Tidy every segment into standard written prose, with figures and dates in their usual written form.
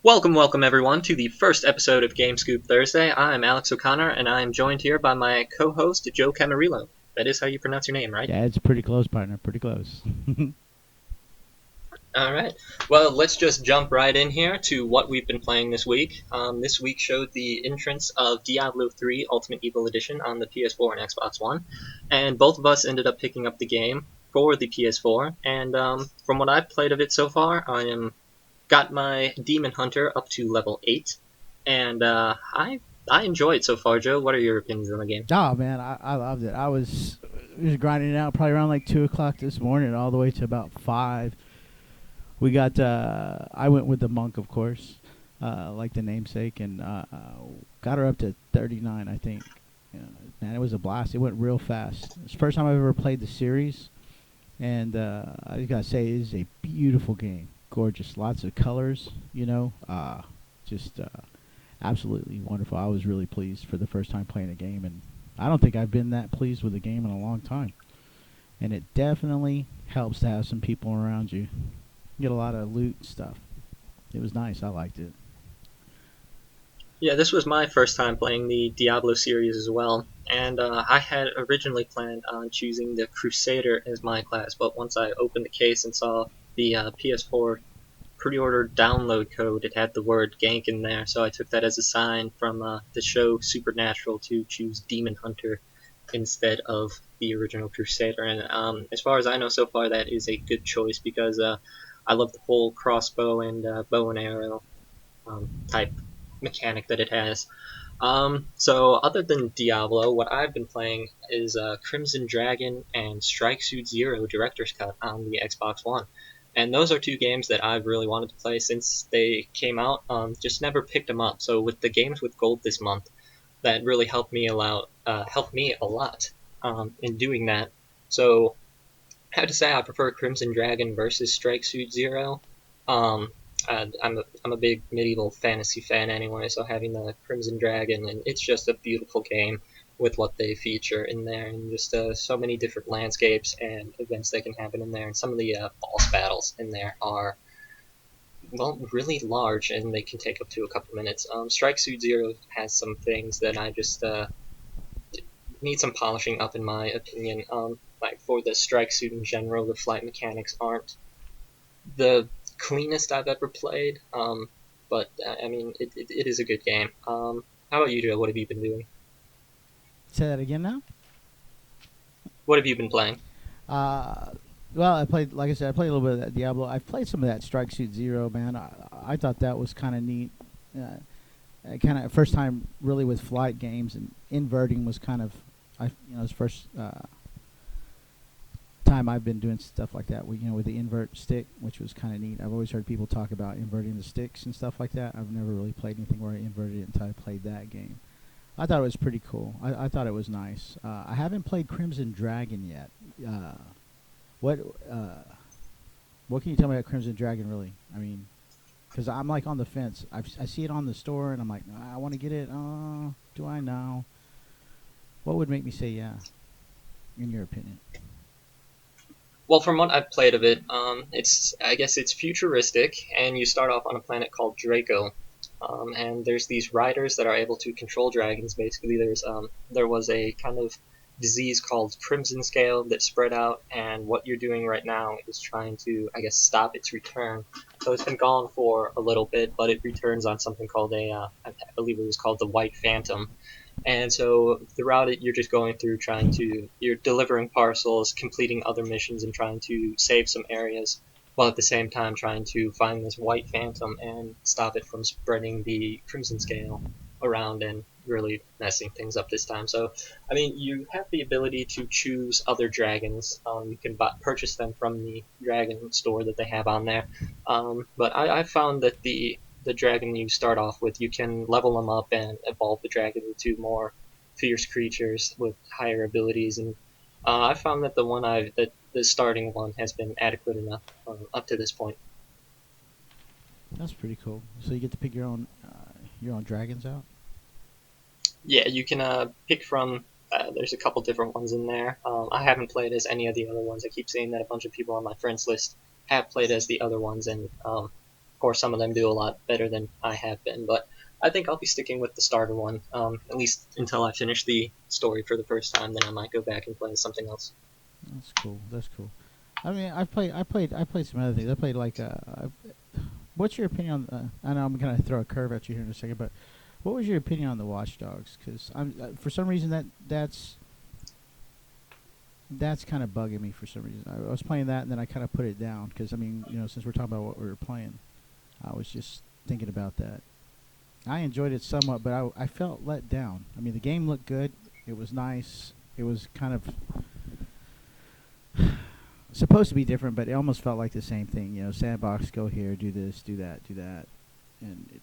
Welcome everyone to the first episode of Game Scoop Thursday. I'm Alex O'Connor, and I am joined here by my co-host, Joe Camarillo. That is how you pronounce your name, right? Yeah, it's pretty close, partner. Pretty close. Alright, well, let's just jump right in here to what we've been playing this week. This week showed the entrance of Diablo III Ultimate Evil Edition on the PS4 and Xbox One, and both of us ended up picking up the game for the PS4, and from what I've played of it so far, got my Demon Hunter up to level 8, and I enjoy it so far. Joe, what are your opinions on the game? Oh man, I loved it. I was grinding it out probably around like 2 o'clock this morning, all the way to about 5. We got. I went with the monk, of course, like the namesake, and got her up to 39, I think. Man, it was a blast. It went real fast. It's the first time I've ever played the series, and I just gotta say, it is a beautiful game. Gorgeous, lots of colors. Just absolutely wonderful. I was really pleased for the first time playing a game, and I don't think I've been that pleased with a game in a long time. And it definitely helps to have some people around you. You get a lot of loot and stuff. It was nice. I liked it. Yeah, this was my first time playing the Diablo series as well, and I had originally planned on choosing the Crusader as my class, but once I opened the case and saw the PS4 pre-order download code, it had the word gank in there, so I took that as a sign from the show Supernatural to choose Demon Hunter instead of the original Crusader. And as far as I know so far, that is a good choice because I love the whole crossbow and bow and arrow type mechanic that it has. So other than Diablo, what I've been playing is Crimson Dragon and Strike Suit Zero Director's Cut on the Xbox One. And those are two games that I've really wanted to play since they came out, just never picked them up. So with the games with gold this month, that really helped me a lot in doing that. So I have to say I prefer Crimson Dragon versus Strike Suit Zero. Um, I'm a big medieval fantasy fan anyway, so having the Crimson Dragon, and it's just a beautiful game with what they feature in there, and just so many different landscapes and events that can happen in there, and some of the boss battles in there are, well, really large, and they can take up to a couple minutes. Strike Suit Zero has some things that I just need some polishing up, in my opinion. Like for the Strike Suit in general, the flight mechanics aren't the cleanest I've ever played, but I mean, it is a good game. How about you, Joe? What have you been doing? Say that again now. What have you been playing? Uh, well, I played, like I said, I played a little bit of that Diablo. I've played some of that Strike Suit Zero, man. I thought that was kind of neat. Kind of first time really with flight games, and inverting was kind of, it's first time I've been doing stuff like that. With the invert stick, which was kind of neat. I've always heard people talk about inverting the sticks and stuff like that. I've never really played anything where I inverted it until I played that game. I thought it was pretty cool. I thought it was nice. I haven't played Crimson Dragon yet. What what can you tell me about Crimson Dragon, really? I mean, because I'm like on the fence. I see it on the store, and I'm like, I want to get it. Do I now? What would make me say yeah, in your opinion? Well, from what I've played of it, I guess it's futuristic, and you start off on a planet called Draco, and there's these riders that are able to control dragons. Basically, there was a kind of disease called Crimson Scale that spread out, and what you're doing right now is trying to, I guess, stop its return. So it's been gone for a little bit, but it returns on something called I believe it was called the White Phantom. And so throughout it, you're just going through you're delivering parcels, completing other missions, and trying to save some areas, while at the same time trying to find this White Phantom and stop it from spreading the Crimson Scale around and really messing things up this time. So, I mean, you have the ability to choose other dragons. You can purchase them from the dragon store that they have on there. But I found that the dragon you start off with, you can level them up and evolve the dragon into more fierce creatures with higher abilities. And I found that the starting one has been adequate enough up to this point. That's pretty cool. So you get to pick your own dragons out. Yeah, you can pick from. There's a couple different ones in there. I haven't played as any of the other ones. I keep seeing that a bunch of people on my friends list have played as the other ones, and of course, some of them do a lot better than I have been, but I think I'll be sticking with the starter one, at least until I finish the story for the first time. Then I might go back and play something else. That's cool. That's cool. I mean, I played some other things. I played like what's your opinion on? I know I'm gonna throw a curve at you here in a second, but what was your opinion on the Watch Dogs? Because I'm for some reason that's kind of bugging me for some reason. I was playing that and then I kind of put it down because I mean, since we're talking about what we were playing, I was just thinking about that. I enjoyed it somewhat, but I felt let down. I mean, the game looked good. It was nice. It was kind of supposed to be different, but it almost felt like the same thing. Sandbox, go here, do this, do that, do that, and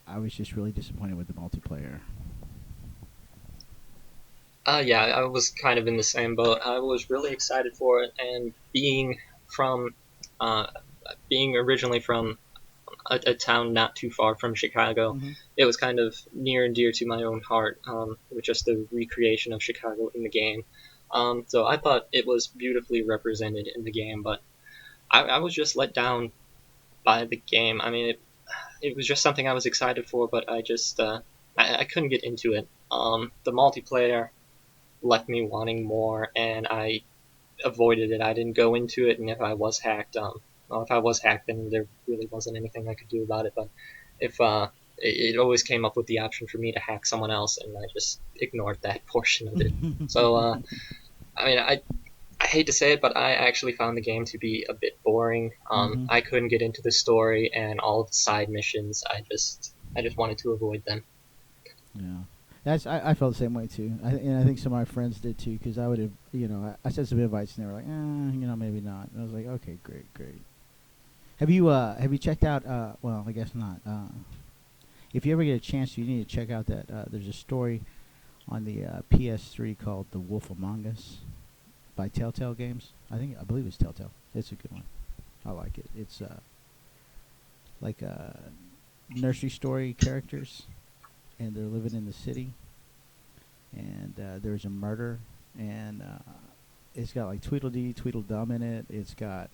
I was just really disappointed with the multiplayer. Yeah, I was kind of in the same boat. I was really excited for it, and from, uh, being originally from a town not too far from Chicago, Mm-hmm. it was kind of near and dear to my own heart, with just the recreation of Chicago in the game. So I thought it was beautifully represented in the game, but I was just let down by the game. I mean, it was just something I was excited for, but I couldn't get into it. The multiplayer left me wanting more, and I avoided it. I didn't go into it, and if I was hacked, then there really wasn't anything I could do about it. But if it always came up with the option for me to hack someone else, and I just ignored that portion of it. So I mean, I hate to say it, but I actually found the game to be a bit boring. Mm-hmm. I couldn't get into the story and all of the side missions. I just wanted to avoid them. Yeah, I felt the same way too. And I think some of my friends did too because I would have I sent some invites and they were like, maybe not. And I was like, okay, great, great. Have you checked out? Well, I guess not. If you ever get a chance, you need to check out that. There's a story on the PS3 called The Wolf Among Us by Telltale Games. I believe it's Telltale. It's a good one. I like it. It's like nursery story characters, and they're living in the city, and there's a murder, and it's got like Tweedledee, Tweedledum in it. It's got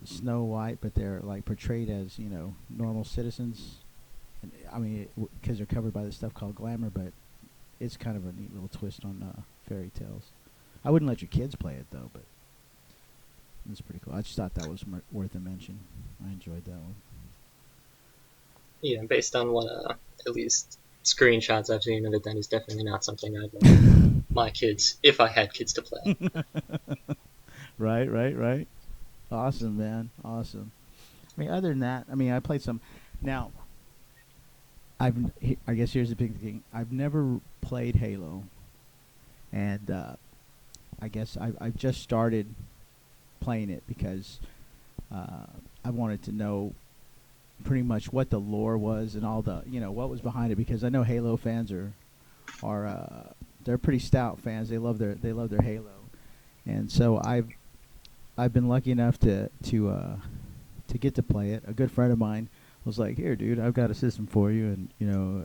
Snow White, but they're like portrayed as normal citizens. And I mean, because they're covered by this stuff called glamour, but it's kind of a neat little twist on fairy tales. I wouldn't let your kids play it though, but it's pretty cool. I just thought that was worth a mention. I enjoyed that one. Yeah, based on what at least screenshots I've seen of it, that is definitely not something I'd let my kids, if I had kids to play. Right, right, right. Awesome, man. Awesome. I mean, other than that, I mean, I played some. Now, I guess here's the big thing. I've never played Halo, and I guess I've just started playing it because I wanted to know pretty much what the lore was and all the what was behind it because I know Halo fans are they're pretty stout fans. They love their Halo, and so I've been lucky enough to get to play it. A good friend of mine was like, "Here, dude, I've got a system for you," and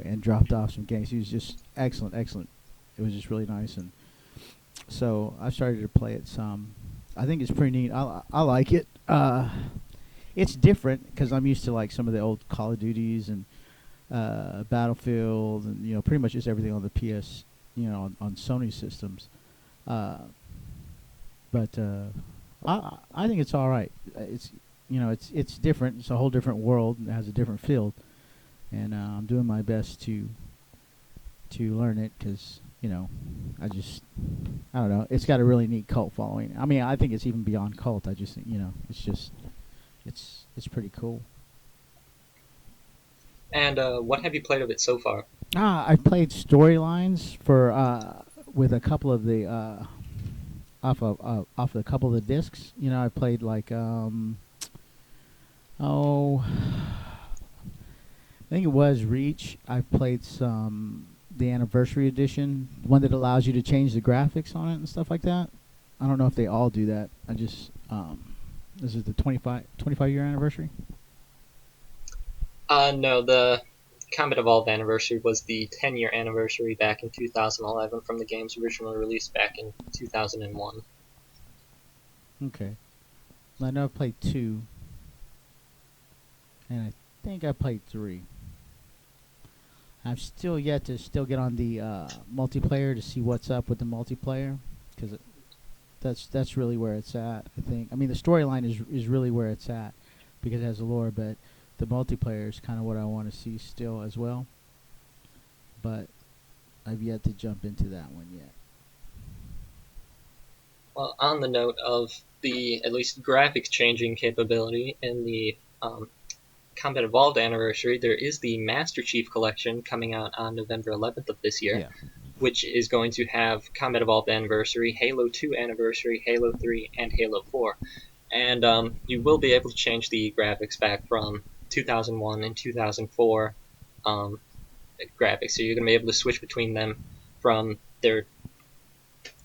and dropped off some games. He was just excellent, excellent. It was just really nice, and so I started to play it some. I think it's pretty neat. I like it. It's different because I'm used to like some of the old Call of Duties and Battlefield and pretty much just everything on the PS on Sony systems. Uh, but I think it's all right. It's different. It's a whole different world. It has a different feel, and I'm doing my best to learn it because I don't know. It's got a really neat cult following. I mean, I think it's even beyond cult. I just think it's just it's pretty cool. And what have you played of it so far? I've played storylines for with a couple of the off a couple of the discs. I played like oh, I think it was Reach. I've played some the anniversary edition, one that allows you to change the graphics on it and stuff like that. I don't know if they all do that. I just this is the 25-year anniversary. No, the Combat Evolved anniversary was the 10-year anniversary back in 2011 from the game's original release back in 2001. Okay. I know I've played two. and I think I played 3. I've still yet to still get on the multiplayer to see what's up with the multiplayer, because that's really where it's at. I think. I mean, the storyline is really where it's at because it has the lore, but the multiplayer is kind of what I want to see still as well. But I've yet to jump into that one yet. Well, on the note of the at least graphics changing capability in the Combat Evolved anniversary, there is the Master Chief Collection coming out on November 11th of this year, Yeah. which is going to have Combat Evolved Anniversary, Halo 2 Anniversary, Halo 3, and Halo 4. And you will be able to change the graphics back from 2001 and 2004 um, graphics, so you're going to be able to switch between them from their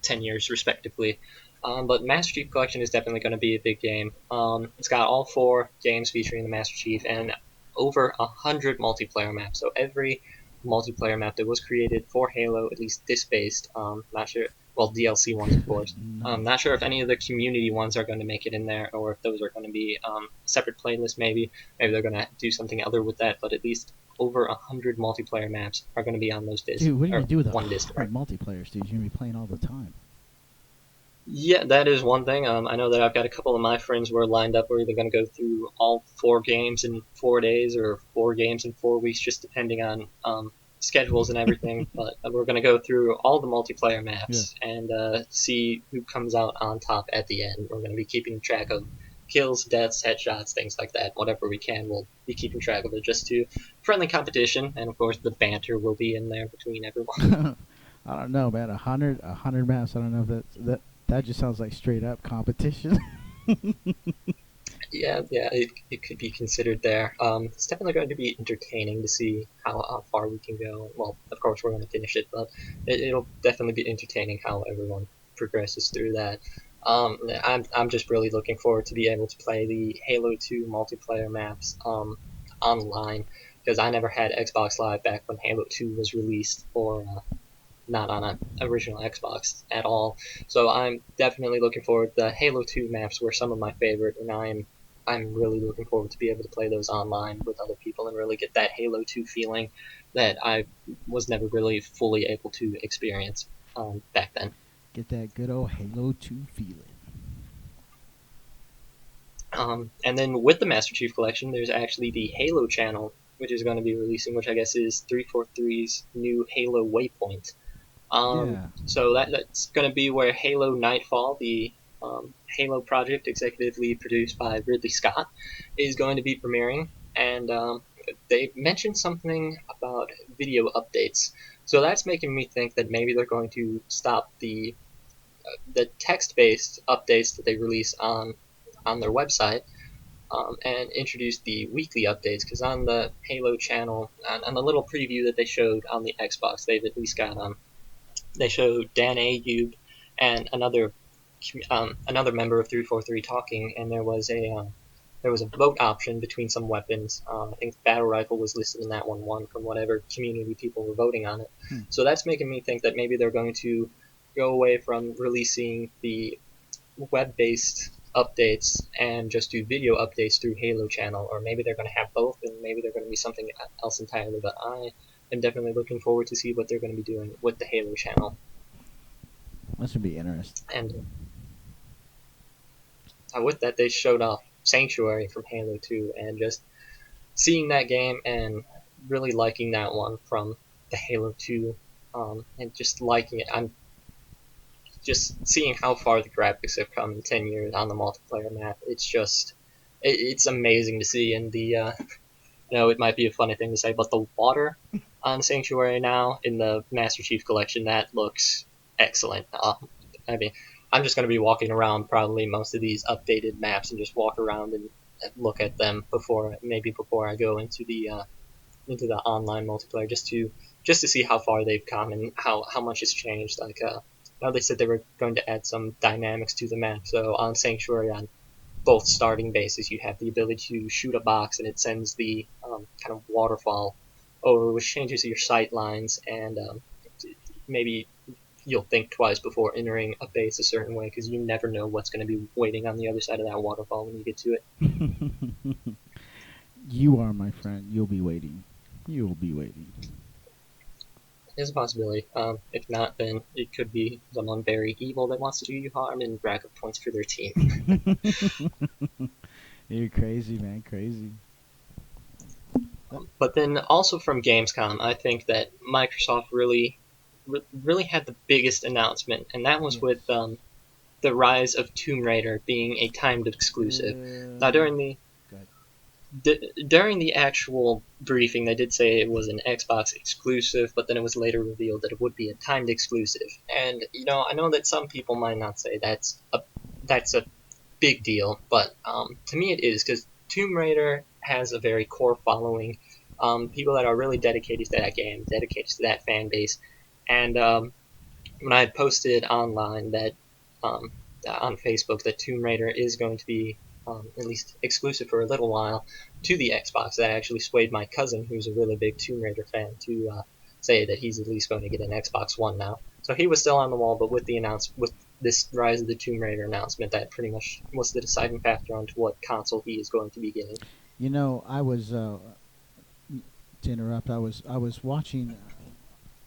10 years respectively. But Master Chief Collection is definitely going to be a big game. It's got all 4 games featuring the Master Chief and over 100 multiplayer maps. So every multiplayer map that was created for Halo, at least disc-based, not sure. Well, DLC ones, of course. Nice. Not sure if any of the community ones are going to make it in there, or if those are going to be separate playlists. Maybe they're going to do something other with that. But at least over 100 multiplayer maps are going to be on those discs, Dude, what are you or gonna do with one disc. 100 multiplayers, dude? You're gonna be playing all the time. Yeah, that is one thing. I know that I've got a couple of my friends who are lined up. We're either going to go through all 4 games in 4 days or 4 games in 4 weeks, just depending on schedules and everything. But we're going to go through all the multiplayer Yeah. maps and see who comes out on top at the end. We're going to be keeping track of kills, deaths, headshots, things like that. Whatever we can, we'll be keeping track of it just to friendly competition. And of course, the banter will be in there between everyone. I don't know, man. A hundred maps. I don't know if that just sounds like straight up competition. Yeah, it could be considered there. It's definitely going to be entertaining to see how far we can go. Well, of course, we're going to finish it, but it'll definitely be entertaining how everyone progresses through that. I'm just really looking forward to be able to play the Halo 2 multiplayer maps online, because I never had Xbox Live back when Halo 2 was released, or not on an original Xbox at all. So I'm definitely looking forward. The Halo 2 maps were some of my favorite, and I'm really looking forward to be able to play those online with other people and really get that Halo 2 feeling that I was never really fully able to experience back then. Get that good old Halo 2 feeling. And then with the Master Chief Collection, there's actually the Halo channel, which is going to be releasing, which I guess is 343's new Halo Waypoint. Yeah. So that's going to be where Halo Nightfall, the Halo project executively produced by Ridley Scott, is going to be premiering. And they mentioned something about video updates. So that's making me think that maybe they're going to stop the text-based updates that they release on their website, and introduce the weekly updates. Because on the Halo channel, on the little preview that they showed on the Xbox, they've at least got they showed Dan Ayub and another member of 343 talking, and there was a vote option between some weapons. I think the battle rifle was listed in that one from whatever community people were voting on it. So that's making me think that maybe they're going to go away from releasing the web-based updates and just do video updates through Halo channel, or maybe they're going to have both, and maybe they're going to be something else entirely. But I am definitely looking forward to see what they're going to be doing with the Halo channel. That should be interesting. And with that, they showed off Sanctuary from Halo 2, and just seeing that game and really liking that one from the Halo 2, and just liking it. I'm just seeing how far the graphics have come in 10 years on the multiplayer map. It's amazing to see. And it might be a funny thing to say, but the water on Sanctuary now in the Master Chief Collection, that looks excellent. I mean, I'm just going to be walking around probably most of these updated maps and just walk around and look at them before I go into the online multiplayer, just to see how far they've come and how much has changed. Like now they said they were going to add some dynamics to the map. So on Sanctuary, on both starting bases, you have the ability to shoot a box and it sends the kind of waterfall over, which changes your sight lines, and maybe you'll think twice before entering a base a certain way, because you never know what's going to be waiting on the other side of that waterfall when you get to it. You are my friend. You'll be waiting. You'll be waiting. There's a possibility. If not, then it could be someone very evil that wants to do you harm and rack up points for their team. You're crazy, man. Crazy. But then also from Gamescom, I think that Microsoft really had the biggest announcement, and that was with Yes. the rise of Tomb Raider being a timed exclusive. Now, Good. during the actual briefing, they did say it was an Xbox exclusive, but then it was later revealed that it would be a timed exclusive. And I know that some people might not say that's a big deal, but to me it is because Tomb Raider has a very core following. People that are really dedicated to that game, dedicated to that fan base, and when I had posted online that um, on Facebook that Tomb Raider is going to be at least exclusive for a little while to the Xbox, that actually swayed my cousin, who's a really big Tomb Raider fan, to say that he's at least going to get an Xbox One now. So he was still on the wall, but with this Rise of the Tomb Raider announcement, that pretty much was the deciding factor on to what console he is going to be getting. I was to interrupt. I was watching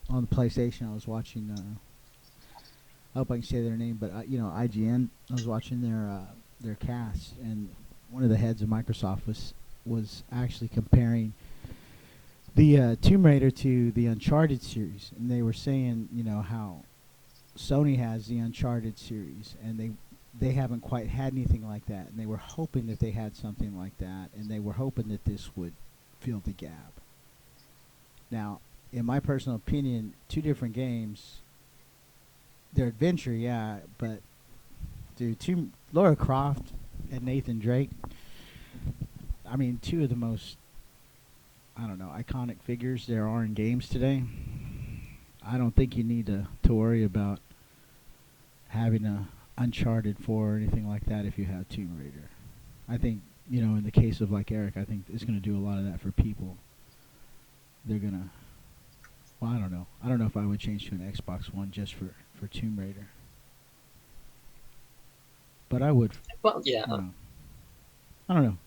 on the PlayStation. I was watching. I hope I can say their name, but IGN. I was watching their cast, and one of the heads of Microsoft was actually comparing the Tomb Raider to the Uncharted series, and they were saying how Sony has the Uncharted series, and they haven't quite had anything like that, and they were hoping that they had something like that, and they were hoping that this would fill the gap. Now, in my personal opinion, two different games. They're adventure, yeah, but dude, Laura Croft and Nathan Drake. I mean, two of the most, I don't know, iconic figures there are in games today. I don't think you need to worry about having a Uncharted 4 or anything like that if you have Tomb Raider. I think, in the case of like Eric, I think it's going to do a lot of that for people. They're going to, well, I don't know. I don't know if I would change to an Xbox One just for Tomb Raider. But I would, Well, yeah, you know, I don't know.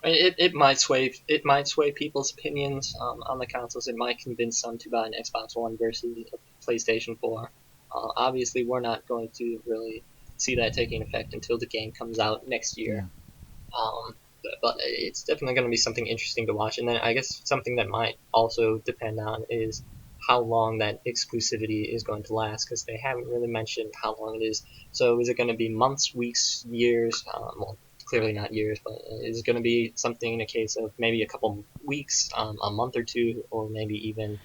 it might sway people's opinions on the consoles. It might convince some to buy an Xbox One versus a PlayStation 4. Obviously, we're not going to really see that taking effect until the game comes out next Yeah. year. But it's definitely going to be something interesting to watch. And then I guess something that might also depend on is how long that exclusivity is going to last, because they haven't really mentioned how long it is. So is it going to be months, weeks, years? Well, clearly not years, but is it going to be something in a case of maybe a couple weeks, a month or two, or maybe even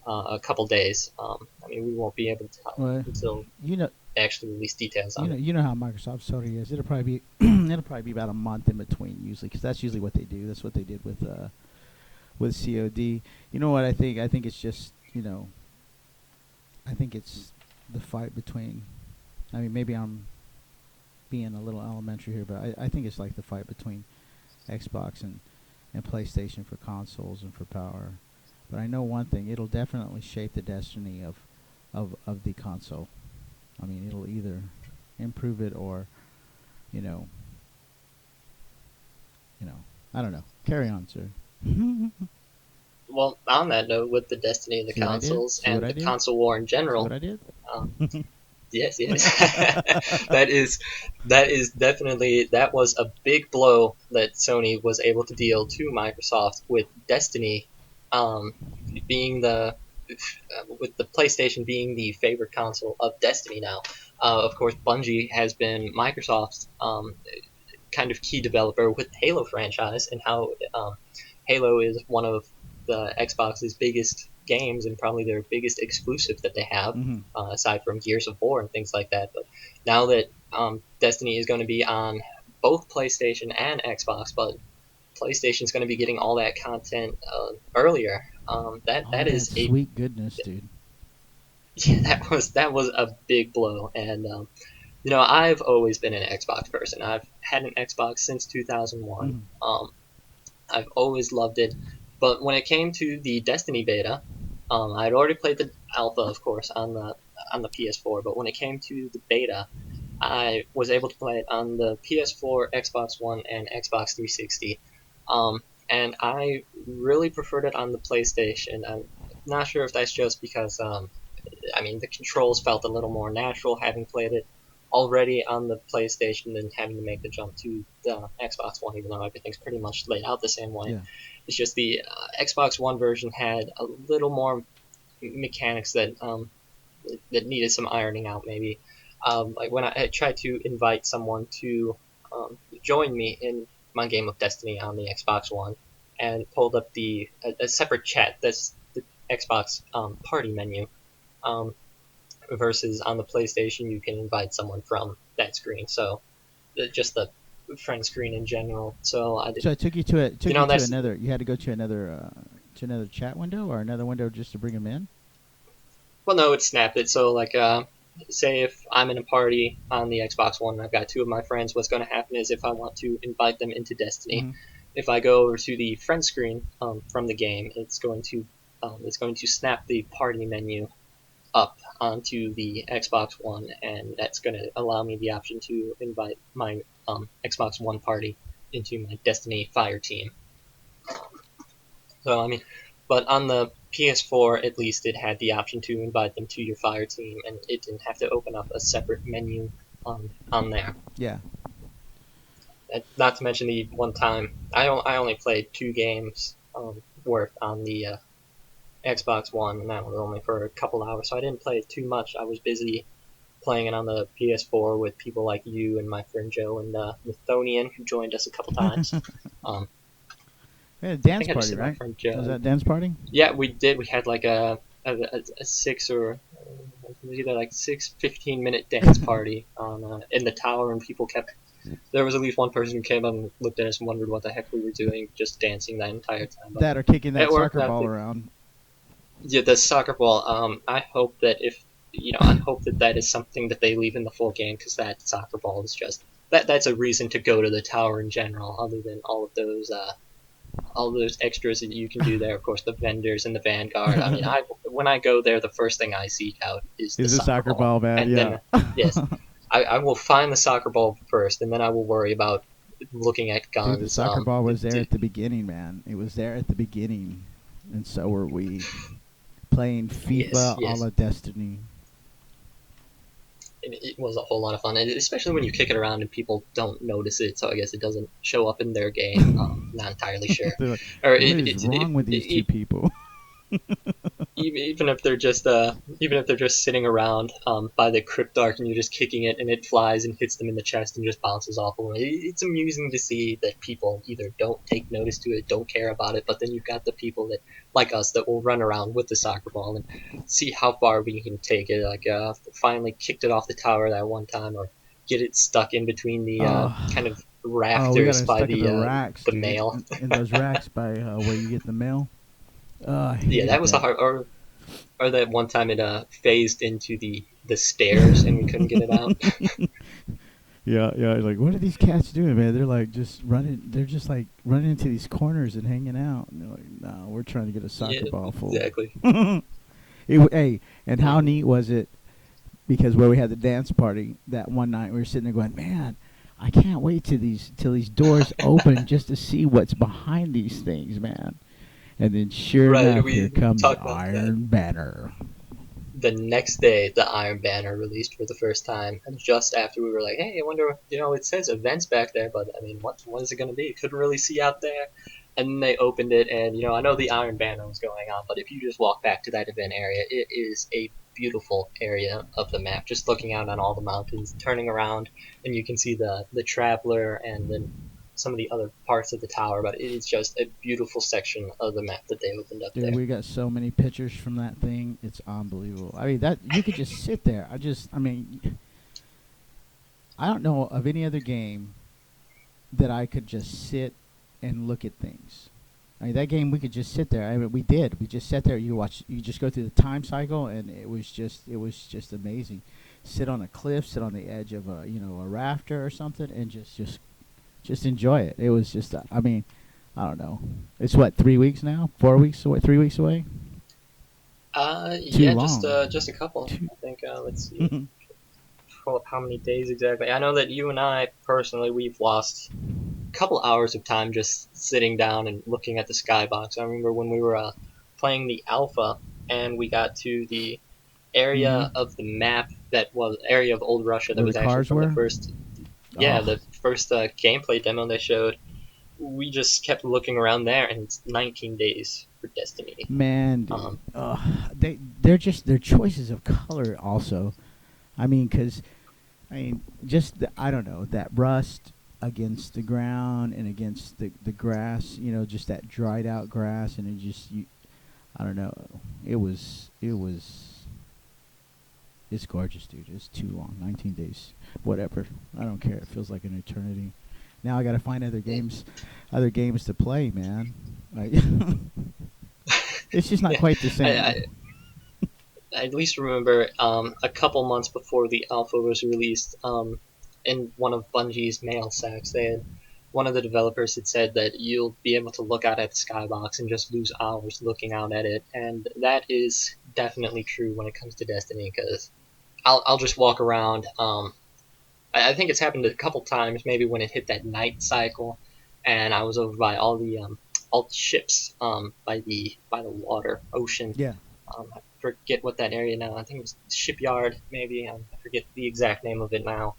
a couple days? I mean, we won't be able to tell Well, until you know, they actually release details on it. you know how Microsoft Sony is. It'll probably be it'll probably be about a month in between usually, because that's usually what they do. That's what they did with COD. You know what I think? I think it's just I think it's the fight between. I mean, maybe I'm being a little elementary here, but I think it's like the fight between Xbox and PlayStation for consoles and for power. But I know one thing: it'll definitely shape the destiny of the console. I mean, it'll either improve it or, you know, I don't know. Carry on, sir. Well, on that note, with the destiny of the See what I did? consoles See what and I the did? console war in See what general, I did? um, yes, yes, that is that was a big blow that Sony was able to deal to Microsoft with Destiny, um, being the with the PlayStation being the favorite console of Destiny now. Of course, Bungie has been Microsoft's kind of key developer with the Halo franchise, and how Halo is one of the Xbox's biggest games and probably their biggest exclusive that they have, Mm-hmm. aside from Gears of War and things like that. But now that Destiny is going to be on both PlayStation and Xbox, but PlayStation's going to be getting all that content earlier. That All that is a sweet goodness, dude. yeah, that was a big blow. And I've always been an Xbox person. I've had an Xbox since 2001. Mm-hmm. I've always loved it. But when it came to the Destiny beta, I'd already played the alpha, of course, on the PS4. But when it came to the beta, I was able to play it on the PS4, Xbox One, and Xbox 360. And I really preferred it on the PlayStation. I'm not sure if that's just because I mean, the controls felt a little more natural having played it already on the PlayStation than having to make the jump to the Xbox One, even though everything's pretty much laid out the same way. Yeah. It's just the Xbox One version had a little more mechanics that needed some ironing out, maybe. Like when I tried to invite someone to join me in my game of Destiny on the Xbox One, and pulled up a separate chat that's the Xbox party menu. Um, versus on the PlayStation, you can invite someone from that screen. So just the friend screen in general. So I did, So it took you to it. you Took you know, to that's another. You had to go to another chat window or another window just to bring them in. well, no, it snapped it. So like, say if I'm in a party on the Xbox One and I've got two of my friends, what's going to happen is if I want to invite them into Destiny, Mm-hmm. if I go over to the friend screen from the game, it's going to snap the party menu up onto the Xbox One, and that's going to allow me the option to invite my Xbox One party into my Destiny Fire team. So I mean, but on the PS4, at least it had the option to invite them to your Fire team, and it didn't have to open up a separate menu on there. Yeah. And not to mention the one time I only played two games worth on the Xbox One, and that was only for a couple hours, so I didn't play it too much. I was busy playing it on the PS4 with people like you and my friend Joe and Lithonian, who joined us a couple times. Um, We had a I dance think I just party, said my right? friend Was Joe. that dance party? Yeah, we did. We had like a 6 or 15 minute dance party on in the tower, and people kept. There was at least one person who came up and looked at us and wondered what the heck we were doing, just dancing that entire time. But That or kicking it that worked soccer out. ball around. Yeah, the soccer ball. I hope that if I hope that that is something that they leave in the full game, because that soccer ball is just that's a reason to go to the tower in general. Other than all of those extras that you can do there, of course, the vendors and the Vanguard. I mean, I when I go there, the first thing I seek out is the Is a soccer soccer ball, ball, man? and Yeah. then yes, I will find the soccer ball first, and then I will worry about looking at Dude, the guns. soccer ball was there at the beginning, man. It was there at the beginning, and so were we playing yes, FIFA a yes. la Destiny. It was a whole lot of fun, and especially when you kick it around and people don't notice it. So I guess it doesn't show up in their game. Not entirely sure, They're like, or "What is wrong with these two people?" even if they're just sitting around by the crypt arc and you're just kicking it and it flies and hits them in the chest and just bounces off of them. It's amusing to see that people either don't take notice to it, don't care about it, but then you've got the people that like us that will run around with the soccer ball and see how far we can take it. Like finally kicked it off the tower that one time, or get it stuck in between the kind Oh, of oh, we got rafters it by stuck in the racks, the dude. mail. In those racks by where you get the mail. Oh, I Yeah, that hated was the that. hard. Or that one time it phased into the stairs and we couldn't get it out. Yeah, yeah. Like, what are these cats doing, man? They're like just running. They're just like running into these corners and hanging out. And they're like, no, we're trying to get a Yeah, soccer ball full. exactly. Hey, and how neat was it? Because where we had the dance party that one night, we were sitting there going, man, I can't wait till these doors open just to see what's behind these things, man. And then, sure Right, enough, here we comes talked about that. Iron Banner. The next day, the Iron Banner released for the first time, and just after we were like, "Hey, I wonder," it says events back there, but I mean, what is it going to be? Couldn't really see out there. And then they opened it, and I know the Iron Banner was going on, but if you just walk back to that event area, it is a beautiful area of the map. Just looking out on all the mountains, turning around, and you can see the Traveler and then some of the other parts of the tower. But it is just a beautiful section of the map that they opened up Dude, there. we got so many pictures from that thing. It's unbelievable. I mean, that you could just sit there. I mean, I don't know of any other game that I could just sit and look at things. I mean, that game we could just sit there. I mean, we did. We just sat there. You watch. You just go through the time cycle, and it was just amazing. Sit on a cliff, sit on the edge of a rafter or something, and just enjoy it. It was just. I mean, I don't know. It's what 3 weeks now? 4 weeks away? 3 weeks away? Too Yeah, long. just a couple. Too. I think. Let's see. Pull up how many days exactly. I know that you and I personally we've lost couple hours of time just sitting down and looking at the skybox. I remember when we were playing the alpha and we got to the area Mm-hmm. of the map that was area of old Russia that Where the was actually cars from the were. first, yeah, Oh the first gameplay demo they showed. We just kept looking around there, and it's 19 days for Destiny. man, Um, they're just their choices of color also. I mean, because just I don't know that rust against the ground and against the grass. Just that dried out grass, and it just I don't know. It was. It's gorgeous, dude. It's too long. 19 days. Whatever. I don't care. It feels like an eternity. Now I got to find other games to play, man. Like, it's just not yeah, quite the I, same. I at least remember a couple months before the alpha was released, in one of Bungie's mail sacks, one of the developers had said that you'll be able to look out at the skybox and just lose hours looking out at it, and that is definitely true when it comes to Destiny. Because I'll just walk around. I think it's happened a couple times, maybe when it hit that night cycle, and I was over by all the ships by the water ocean. Yeah. I forget what that area now. I think it was shipyard, maybe. I forget the exact name of it now.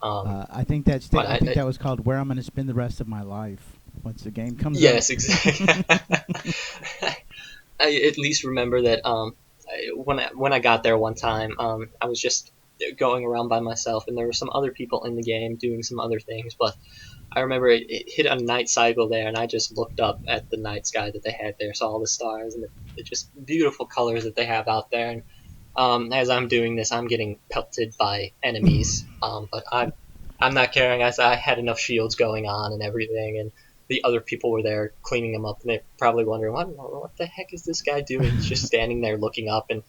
Um, but I think that was called "Where I'm Going to Spend the Rest of My Life" once the game comes out. yes, exactly. I at least remember that when I got there one time, I was just going around by myself, and there were some other people in the game doing some other things. But I remember it hit a night cycle there, and I just looked up at the night sky that they had there, saw all the stars and the just beautiful colors that they have out there. And as I'm doing this, I'm getting pelted by enemies, but I'm not caring. I had enough shields going on and everything, and the other people were there cleaning them up, and they're probably wondering what the heck is this guy doing? He's just standing there looking up, and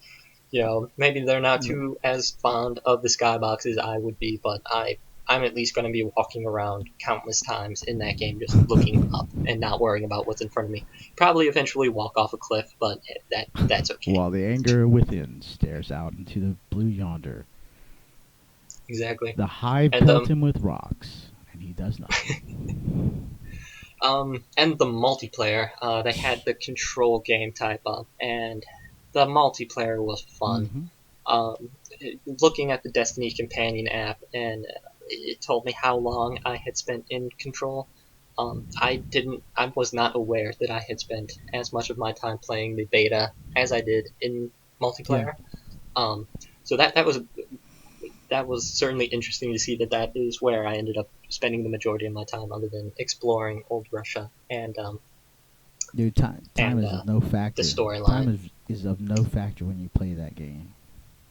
maybe they're not too as fond of the skybox as I would be, but I'm at least going to be walking around countless times in that game just looking up and not worrying about what's in front of me. Probably eventually walk off a cliff, but that's okay. While the anger within stares out into the blue yonder, Exactly. the hive And pelt him with rocks, and he does nothing. and the multiplayer, they had the control game type up, and the multiplayer was fun. Mm-hmm. Um, Looking at the Destiny companion app, and it told me how long I had spent in control. I was not aware that I had spent as much of my time playing the beta as I did in Yeah. multiplayer. Um, so that was certainly interesting to see that is where I ended up spending the majority of my time, other than exploring old Russia Dude, time and is of no the factor. Time storyline. is of no factor when you play that game.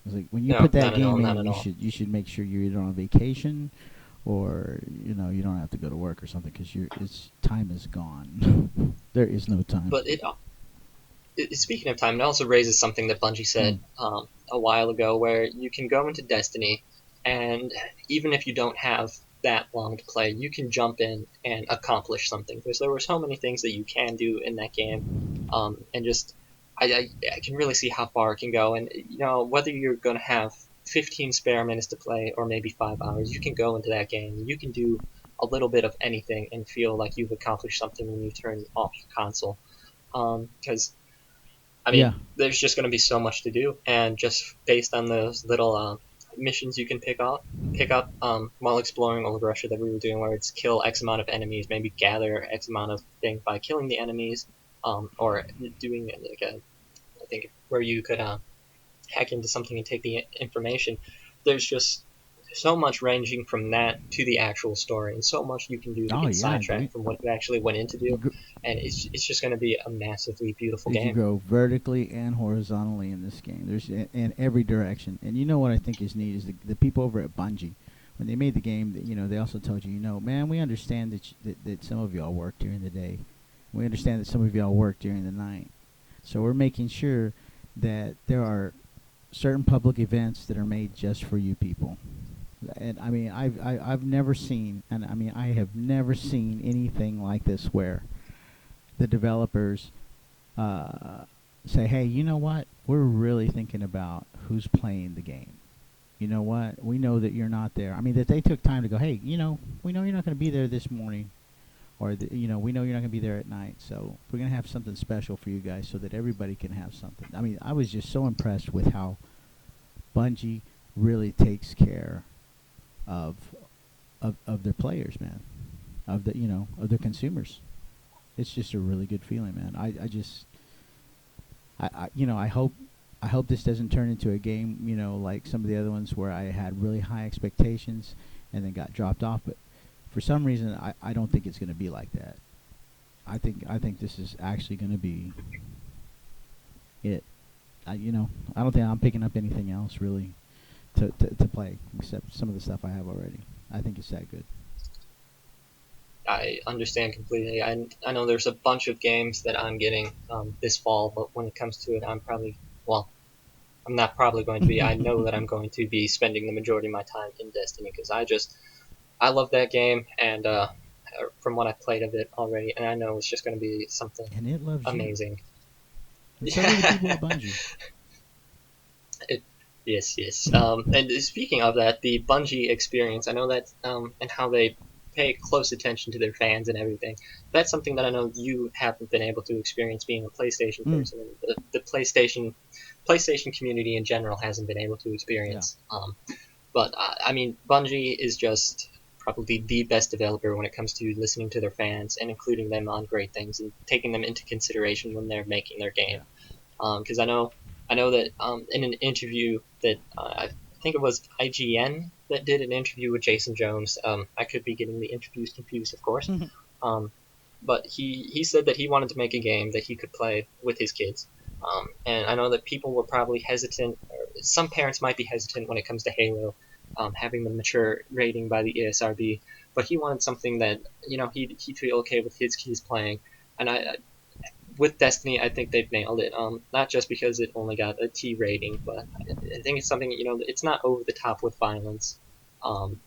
It's like when you No, put that not at all, game not in, at all. you should make sure you're either on vacation or you don't have to go to work or something because it's time is gone. There is no time. But speaking of time, it also raises something that Bungie Mm. said a while ago, where you can go into Destiny, and even if you don't have that long to play, you can jump in and accomplish something. Because there were so many things that you can do in that game, and just I can really see how far it can go. And whether you're going to have 15 spare minutes to play or maybe 5 hours, you can go into that game. You can do a little bit of anything and feel like you've accomplished something when you turn off your console. Because I Yeah. mean, there's just going to be so much to do, and just based on those little missions you can pick up while exploring Old Russia that we were doing, where it's kill X amount of enemies, maybe gather X amount of things by killing the enemies, or doing like I think where you could hack into something and take the information. There's just so much ranging from that to the actual story, and so much you can do to Oh get yeah, sidetracked dude. from what you actually went in to You do, and it's just going to be a massively beautiful you can game. go vertically and horizontally in this game. There's in every direction. And you know what I think is neat is the people over at Bungie, when they made the game, they also told you, man, we understand that some of y'all work during the day. We understand that some of y'all work during the night. So we're making sure that there are certain public events that are made just for you people. And I mean, I've never seen, and I mean, I have never seen anything like this where the developers say, hey, you know what? We're really thinking about who's playing the game. You know what? We know that you're not there. I mean, that they took time to go, hey, we know you're not going to be there this morning. or we know you're not gonna be there at night, so we're gonna have something special for you guys so that everybody can have something. I mean, I was just so impressed with how Bungie really takes care of of their players, man, of the of their consumers. It's just a really good feeling, man. I just I hope this doesn't turn into a game, like some of the other ones where I had really high expectations and then got dropped off. But for some reason, I don't think it's going to be like that. I think this is actually going to be it. I don't think I'm picking up anything else really to play except some of the stuff I have already. I think it's that good. I understand completely. I know there's a bunch of games that I'm getting this fall, but when it comes to it, well, I'm not probably going to be. I know that I'm going to be spending the majority of my time in Destiny because I love that game, and from what I've played of it already, and I know it's just going to be something And it loves you. amazing. And so do the Yeah. people at Bungie. Yes, yes. And speaking of that, the Bungie experience, I know that, and how they pay close attention to their fans and everything. That's something that I know you haven't been able to experience being a PlayStation Mm, person, and the PlayStation community in general hasn't been able to yeah. experience. But I mean, Bungie is just probably the best developer when it comes to listening to their fans and including them on great things and taking them into consideration when they're making their game. Yeah. Because I know that in an interview that I think it was IGN that did an interview with Jason Jones. I could be getting the interviews confused, of course. Um, but he said that he wanted to make a game that he could play with his kids. And I know that people were probably hesitant, or some parents might be hesitant when it comes to Halo, having the mature rating by the ESRB. But he wanted something that he'd feel okay with his kids playing. And with Destiny, I think they've nailed it. Not just because it only got a T rating, but I think it's something it's not over the top with violence.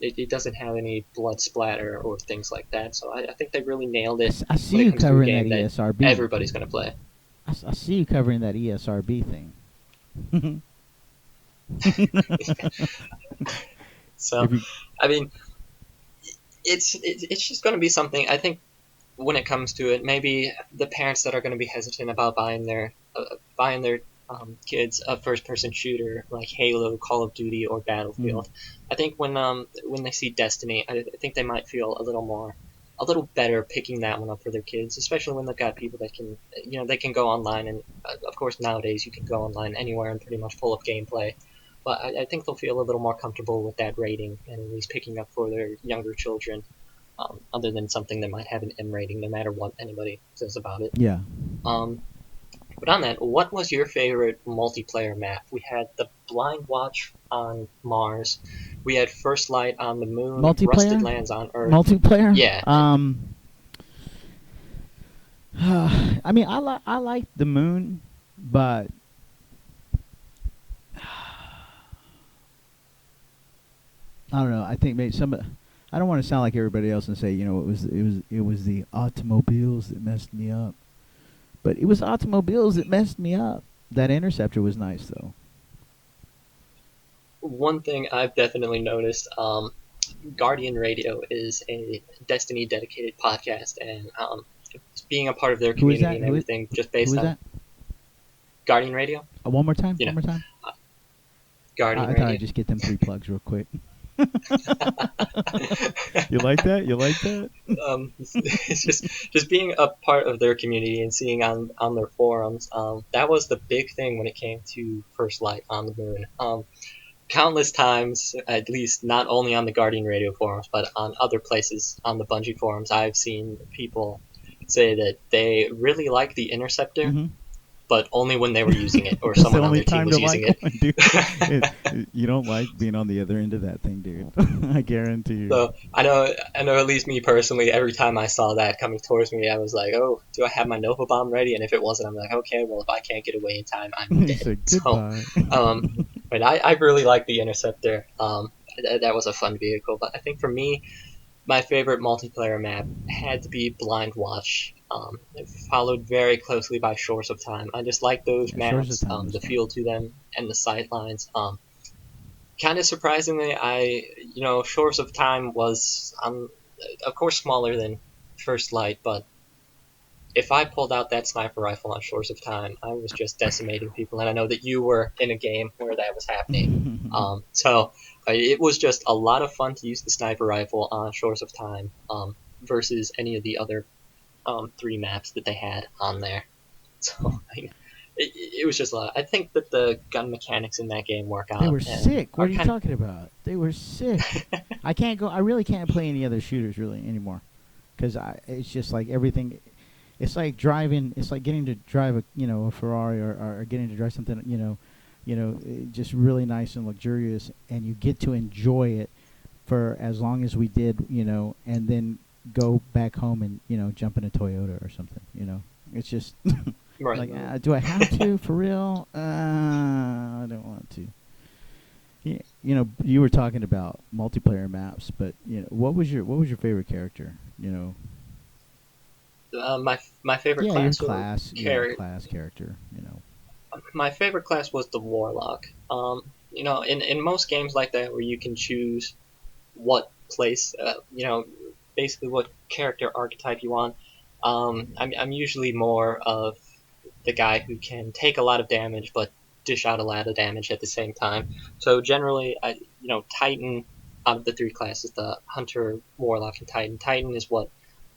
It doesn't have any blood splatter or things like that. So I think they really nailed it I see when it you comes to a covering that game that ESRB. everybody's gonna play. I see you covering that ESRB thing. So If you, I mean, it's just gonna be something. I think when it comes to it, maybe the parents that are going to be hesitant about buying their kids a first-person shooter like Halo, Call of Duty, or mm, Battlefield. I think when they see Destiny, I think they might feel a little better picking that one up for their kids, especially when they've got people that can, they can go online, and of course nowadays you can go online anywhere and pretty much pull up gameplay. But I think they'll feel a little more comfortable with that rating and at least picking up for their younger children, other than something that might have an M rating, no matter what anybody says about it. yeah. Um, but on that, what was your favorite multiplayer map? We had the Blind Watch on Mars, we had First Light on the Moon, Rusted Multiplayer? Lands on Earth. Multiplayer? Yeah, I mean, I like the moon, but I don't know. I think maybe some. I don't want to sound like everybody else and say it was the automobiles that messed me up, but it was automobiles that messed me up. That interceptor was nice though. one thing I've definitely noticed. Guardian Radio is a Destiny dedicated podcast, and being a part of their Who is community that? and everything, just Who based is on that? Guardian Radio, One more time. you know, One more time. Guardian I thought Radio. I'd just get them 3 plugs real quick. You like that? You like that? It's just being a part of their community and seeing on their forums. That was the big thing when it came to First Light on the Moon. Countless times, at least not only on the Guardian Radio forums, but on other places on the Bungie forums, I've seen people say that they really like the Interceptor, Mm-hmm. but only when they were using it or That's the someone on only their team time to was using like it. one, dude. You don't like being on the other end of that thing, dude. I guarantee you. So I know at least me personally, every time I saw that coming towards me, I was like, oh, do I have my Nova Bomb ready? And if it wasn't, I'm like, okay, well, if I can't get away in time, I'm He dead. said So, goodbye. um, but I really like the Interceptor. That was a fun vehicle. But I think for me, my favorite multiplayer map had to be Blind Watch. Followed very closely by Shores of Time. I just like those Yeah, Shores of maps, Time was the fun. feel to them, and the sight lines. Kind of surprisingly, Shores of Time was, of course, smaller than First Light, but if I pulled out that sniper rifle on Shores of Time, I was just decimating people, and I know that you were in a game where that was happening. So it was just a lot of fun to use the sniper rifle on Shores of Time versus any of the other three maps that they had on there. So it was just a lot. I think that the gun mechanics in that game work They out were and sick. are What are you kind talking about? They were sick. I can't go. I really can't play any other shooters really anymore, because it's just like everything. It's like driving. It's like getting to drive a Ferrari, or getting to drive something just really nice and luxurious, and you get to enjoy it for as long as we did, and then go back home and jump in a Toyota or something. It's just of right. like, do I have to for real? I don't want to. Yeah, you were talking about multiplayer maps, but what was your favorite character? My favorite Yeah, your class or class, carry class character. my favorite class was the Warlock. In most games like that where you can choose what place, basically what character archetype you want, I'm usually more of the guy who can take a lot of damage but dish out a lot of damage at the same time. So generally, Titan out of the three classes, the Hunter, Warlock, and Titan. Titan is what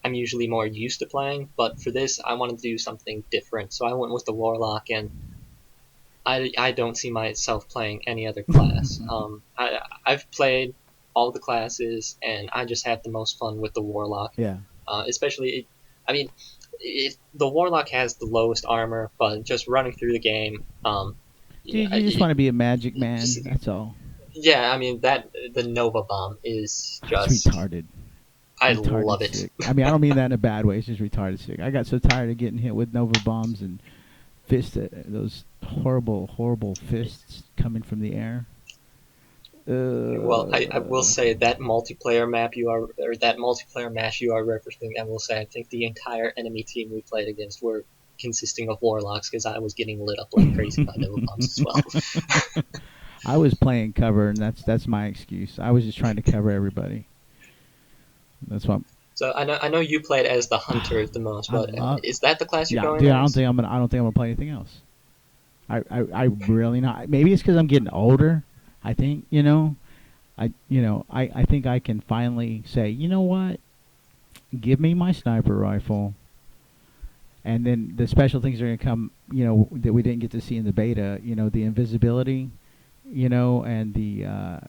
I'm usually more used to playing, but for this, I wanted to do something different, so I went with the Warlock, and I don't see myself playing any other class. I've played all the classes, and I just had the most fun with the Warlock. Yeah. Especially, I mean, the Warlock has the lowest armor, but just running through the game, Dude, you just want to be a magic man. just, That's all. yeah, I mean that the Nova Bomb is It's just, retarded. I Retarded love it. sick. I mean, I don't mean that in a bad way. It's just retarded sick. I got so tired of getting hit with Nova bombs and fists. Those horrible, horrible fists coming from the air. Well, I will Uh, say that multiplayer map you are, or that multiplayer match you are referencing, I will say I think the entire enemy team we played against were consisting of Warlocks because I was getting lit up like crazy by Nova Bombs as well. I was playing cover, and that's my excuse. I was just trying to cover everybody. That's what So I know you played as the Hunter the most, I but love. is that the class you're Yeah, going dude. as? I don't think I'm gonna play anything else. I really not. Maybe it's because I'm getting older. I think I think I can finally say, you know what? Give me my sniper rifle, and then the special things are gonna come. That we didn't get to see in the beta. The invisibility. And the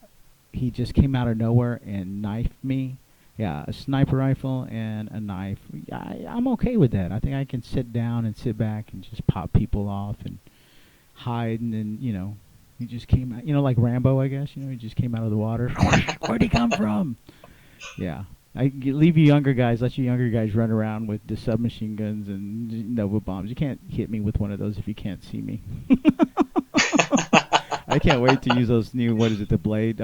he just came out of nowhere and knifed me. Yeah, a sniper rifle and a knife. I'm okay with that. I think I can sit down and sit back and just pop people off and hide, and then he just came out. Like Rambo, I guess. He just came out of the water. Where'd he come from? Yeah. Leave you younger guys. Let you younger guys run around with the submachine guns and Nova bombs. You can't hit me with one of those if you can't see me. I can't wait to use those new. What is it? The blade.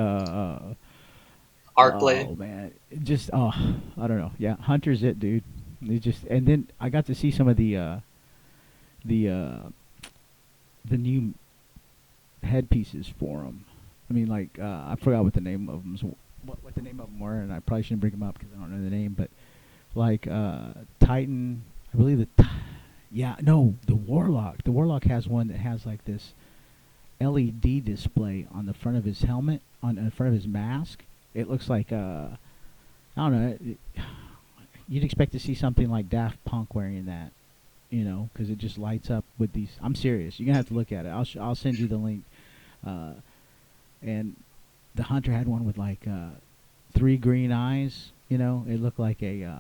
Arc Blade. Oh man, I don't know. Yeah, Hunter's it, dude. And then I got to see some of the uh, the new headpieces for them. I mean, like I forgot what the name of them. What the name of them were, and I probably shouldn't bring them up because I don't know the name. But like Titan, I believe yeah, no, the Warlock. The Warlock has one that has like this LED display on the front of his helmet, on the front of his mask. It looks like I don't know. You'd expect to see something like Daft Punk wearing that, because it just lights up with these. I'm serious. You're gonna have to look at it. I'll send you the link. And the Hunter had one with like 3 green eyes. It looked like a.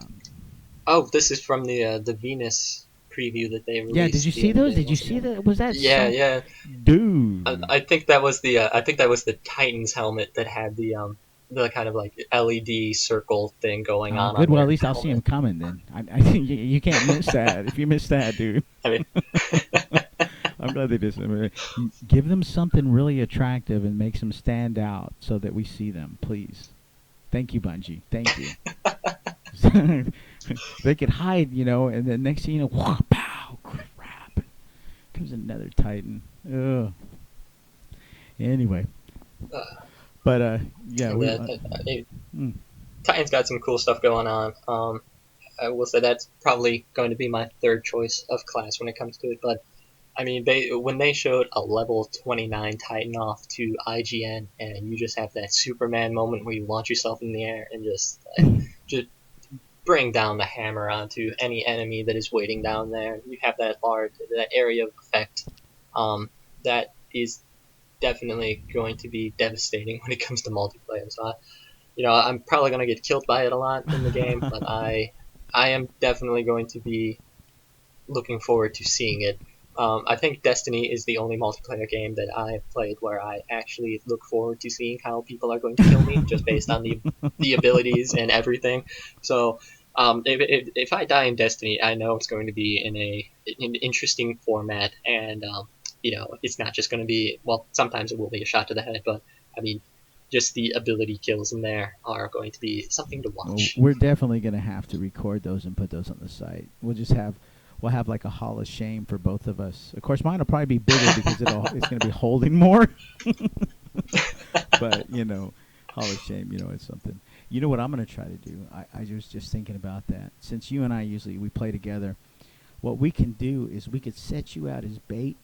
Oh, this is from the Venus preview that they Yeah, did released you the see other those? day, Did you wasn't see it? that? Was that Yeah, so, yeah. dude? I think that was the Titans helmet that had the kind of like LED circle thing going Oh, on good. Well, at their least I'll see him helmet. coming then. I think you can't miss that. If you miss that, dude. I mean, I'm glad they did something. Give them something really attractive and makes them stand out so that we see them, please. Thank you, Bungie. Thank you. They could hide, and then next thing you know, whoa, pow, crap. Comes another Titan. Ugh. Anyway. But, yeah, we. the, Mm. Titans got some cool stuff going on. I will say that's probably going to be my third choice of class when it comes to it. But I mean, they when they showed a level 29 Titan off to IGN, and you just have that Superman moment where you launch yourself in the air and just bring down the hammer onto any enemy that is waiting down there. You have that area of effect. That is definitely going to be devastating when it comes to multiplayer. So, I'm probably going to get killed by it a lot in the game, but I am definitely going to be looking forward to seeing it. I think Destiny is the only multiplayer game that I've played where I actually look forward to seeing how people are going to kill me, just based on the abilities and everything. So if I die in Destiny, I know it's going to be in an interesting format, and it's not just going to be, well, sometimes it will be a shot to the head, but I mean, just the ability kills in there are going to be something to Well, watch. we're definitely gonna have to record those and put those on the site. We'll have like a hall of shame for both of us. Of course, mine will probably be bigger because it's gonna be holding more. But hall of shame. It's something. You know what I'm gonna try to do? I was just thinking about that. Since you and I usually we play together, what we can do is we could set you out as bait,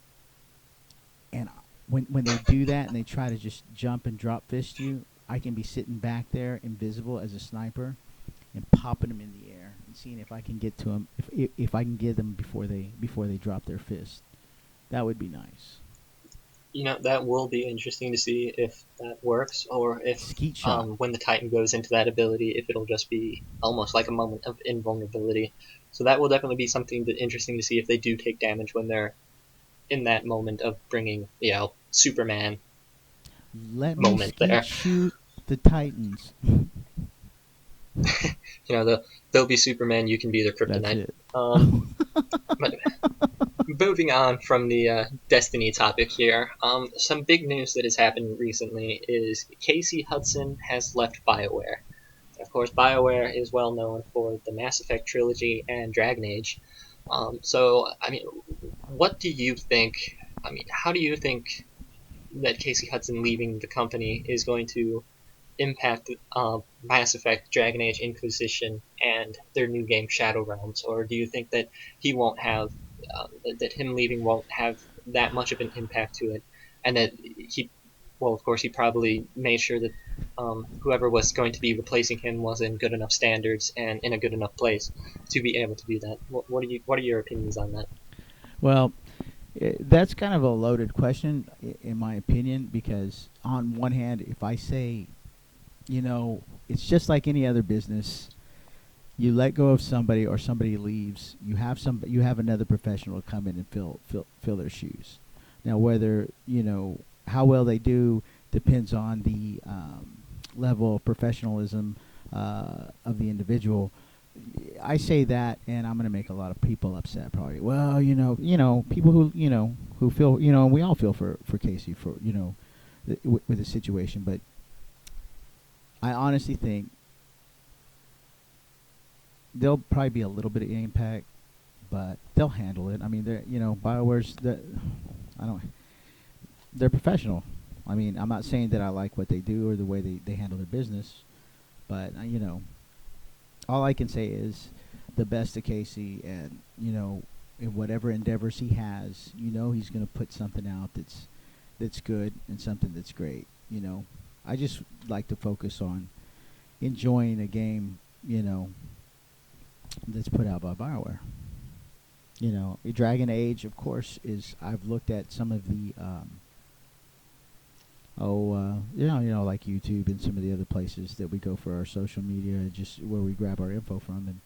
and when they do that and they try to just jump and drop fist you, I can be sitting back there invisible as a sniper and popping them in the air and seeing if I can get to them, if I can get them before they drop their fist. That would be nice. That will be interesting to see if that works, or if Skeet shot. when the Titan goes into that ability, if it'll just be almost like a moment of invulnerability. So that will definitely be something interesting to see if they do take damage when they're in that moment of bringing, Superman Let me moment skeet there. shoot the Titans. They'll be Superman, you can be their That's kryptonite. it. But moving on from the Destiny topic here, some big news that has happened recently is Casey Hudson has left BioWare. Of course, BioWare is well known for the Mass Effect trilogy and Dragon Age. So, I mean, what do you think? I mean, how do you think that Casey Hudson leaving the company is going to impact Mass Effect, Dragon Age Inquisition, and their new game Shadow Realms? Or do you think that he won't have that him leaving won't have that much of an impact to it, and that well, of course, he probably made sure that whoever was going to be replacing him was in good enough standards and in a good enough place to be able to do that. What are your opinions on that? Well, that's kind of a loaded question, in my opinion, because on one hand, if I say, it's just like any other business. You let go of somebody or somebody leaves, you have another professional come in and fill their shoes. Now, whether how well they do depends on the level of professionalism of the individual. I say that, and I'm going to make a lot of people upset. Probably, well, people who feel, we all feel for Casey for with the situation, but I honestly think there'll probably be a little bit of impact, but they'll handle it. I mean, BioWare's I don't. They're professional. I mean, I'm not saying that I like what they do or the way they handle their business, but all I can say is the best of Casey, and in whatever endeavors he has, he's going to put something out that's good and something that's great. I just like to focus on enjoying a game, that's put out by BioWare. Dragon Age, of course, is I've looked at some of the like YouTube and some of the other places that we go for our social media, just where we grab our info from,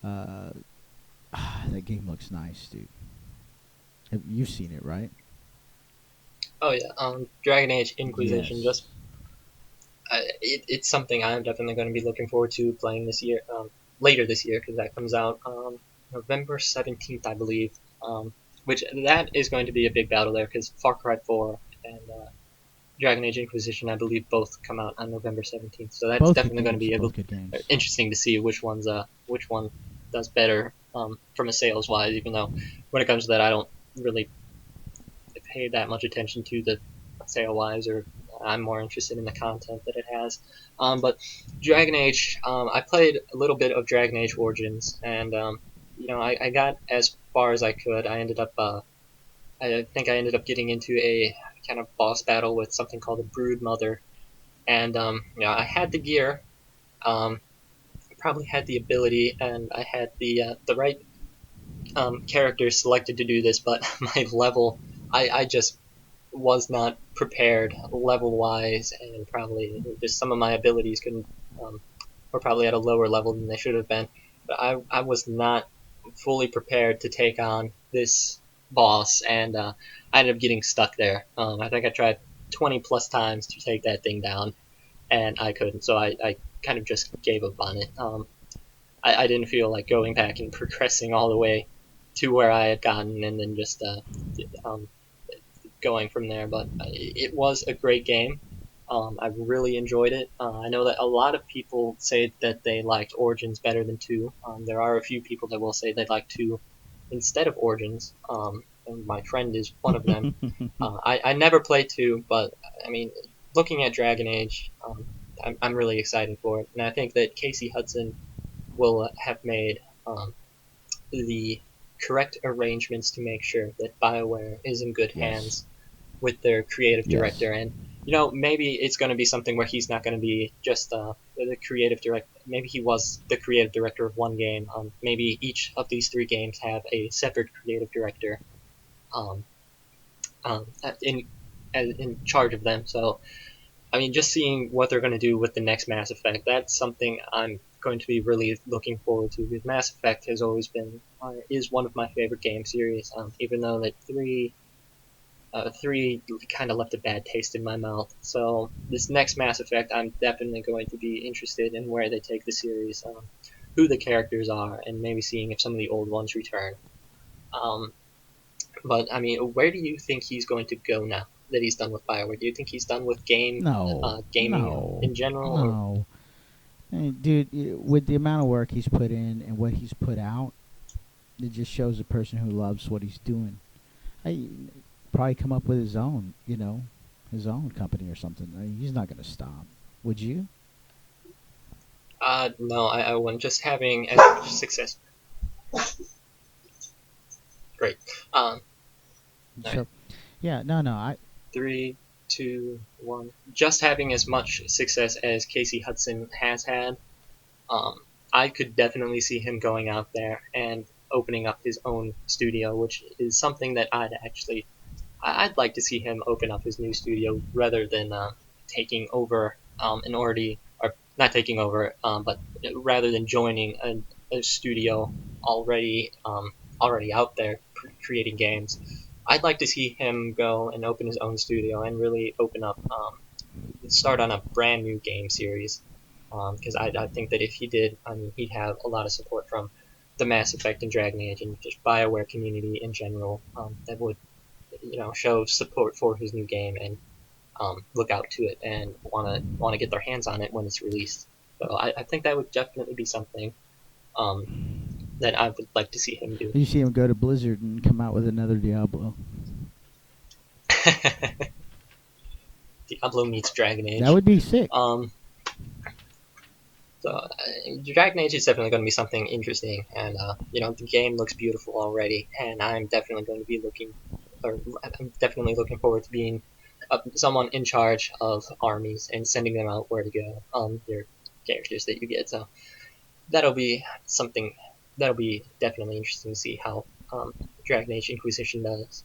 and that game looks nice, dude. You've seen it, right? Oh yeah, Dragon Age Inquisition. Yes. Just it's something I'm definitely going to be looking forward to playing this year, later this year, because that comes out November 17th, I believe. Which that is going to be a big battle there, because Far Cry 4 and Dragon Age Inquisition, I believe, both come out on November 17th. So that's Both good definitely going to games. be Both good games. interesting to see which one does better from a sales wise. Even though when it comes to that, I don't really pay that much attention to the sale wise, or I'm more interested in the content that it has. But Dragon Age, I played a little bit of Dragon Age Origins, and I got as far as I could. I think I ended up getting into a kind of boss battle with something called a Brood Mother, and I had the gear. Probably had the ability, and I had the right characters selected to do this, but my level, I just was not prepared level wise, and probably just some of my abilities couldn't were probably at a lower level than they should have been. But I was not fully prepared to take on this boss, and I ended up getting stuck there. I think I tried 20 plus times to take that thing down, and I couldn't. So I kind of just gave up on it. I didn't feel like going back and progressing all the way to where I had gotten, and then just um, going from there. But it was a great game. I really enjoyed it. I know that a lot of people say that they liked Origins better than 2. There are a few people that will say they like 2 instead of Origins, and my friend is one of them. I never played 2, but I mean, looking at Dragon Age, I'm really excited for it, and I think that Casey Hudson will have made the correct arrangements to make sure that BioWare is in good Yes. hands with their creative Yes. director. And maybe it's going to be something where he's not going to be just the creative director. Maybe he was the creative director of one game. Maybe each of these 3 games have a separate creative director um, um, in in charge of them. So I mean, just seeing what they're going to do with the next Mass Effect, that's something I'm going to be really looking forward to. Because Mass Effect has always been is one of my favorite game series. Even though that three kind of left a bad taste in my mouth. So this next Mass Effect, I'm definitely going to be interested in where they take the series, who the characters are, and maybe seeing if some of the old ones return. Um, but I mean, where do you think he's going to go now that he's done with Bioware? Do you think he's done with No. gaming No. in general, or No. Hey, dude, with the amount of work he's put in and what he's put out, it just shows a person who loves what he's doing. I probably come up with his own company or something. He's not going to stop. Would you? no? I wouldn't. Just having as much success. Great. All right. So, yeah, no, no. I 3, 2, 1. Just having as much success as Casey Hudson has had, um, I could definitely see him going out there and opening up his own studio, which is something that I'd like to see him open up his new studio rather than taking over an already, or not taking over, but rather than joining a studio already already out there creating games. I'd like to see him go and open his own studio and really open up, start on a brand new game series. Because I think that if he did, I mean, he'd have a lot of support from the Mass Effect and Dragon Age and just Bioware community in general, that would show support for his new game and look out to it and want to get their hands on it when it's released. So I think that would definitely be something um, that I would like to see him do. you see him go to Blizzard and come out with another Diablo. Diablo meets Dragon That Age. would be sick. Um, Dragon Age is definitely going to be something interesting, and the game looks beautiful already, and I'm definitely going to be I'm definitely looking forward to being someone in charge of armies and sending them out where to go. Your characters that you get, so that'll be something that'll be definitely interesting to see how Dragon Age Inquisition does.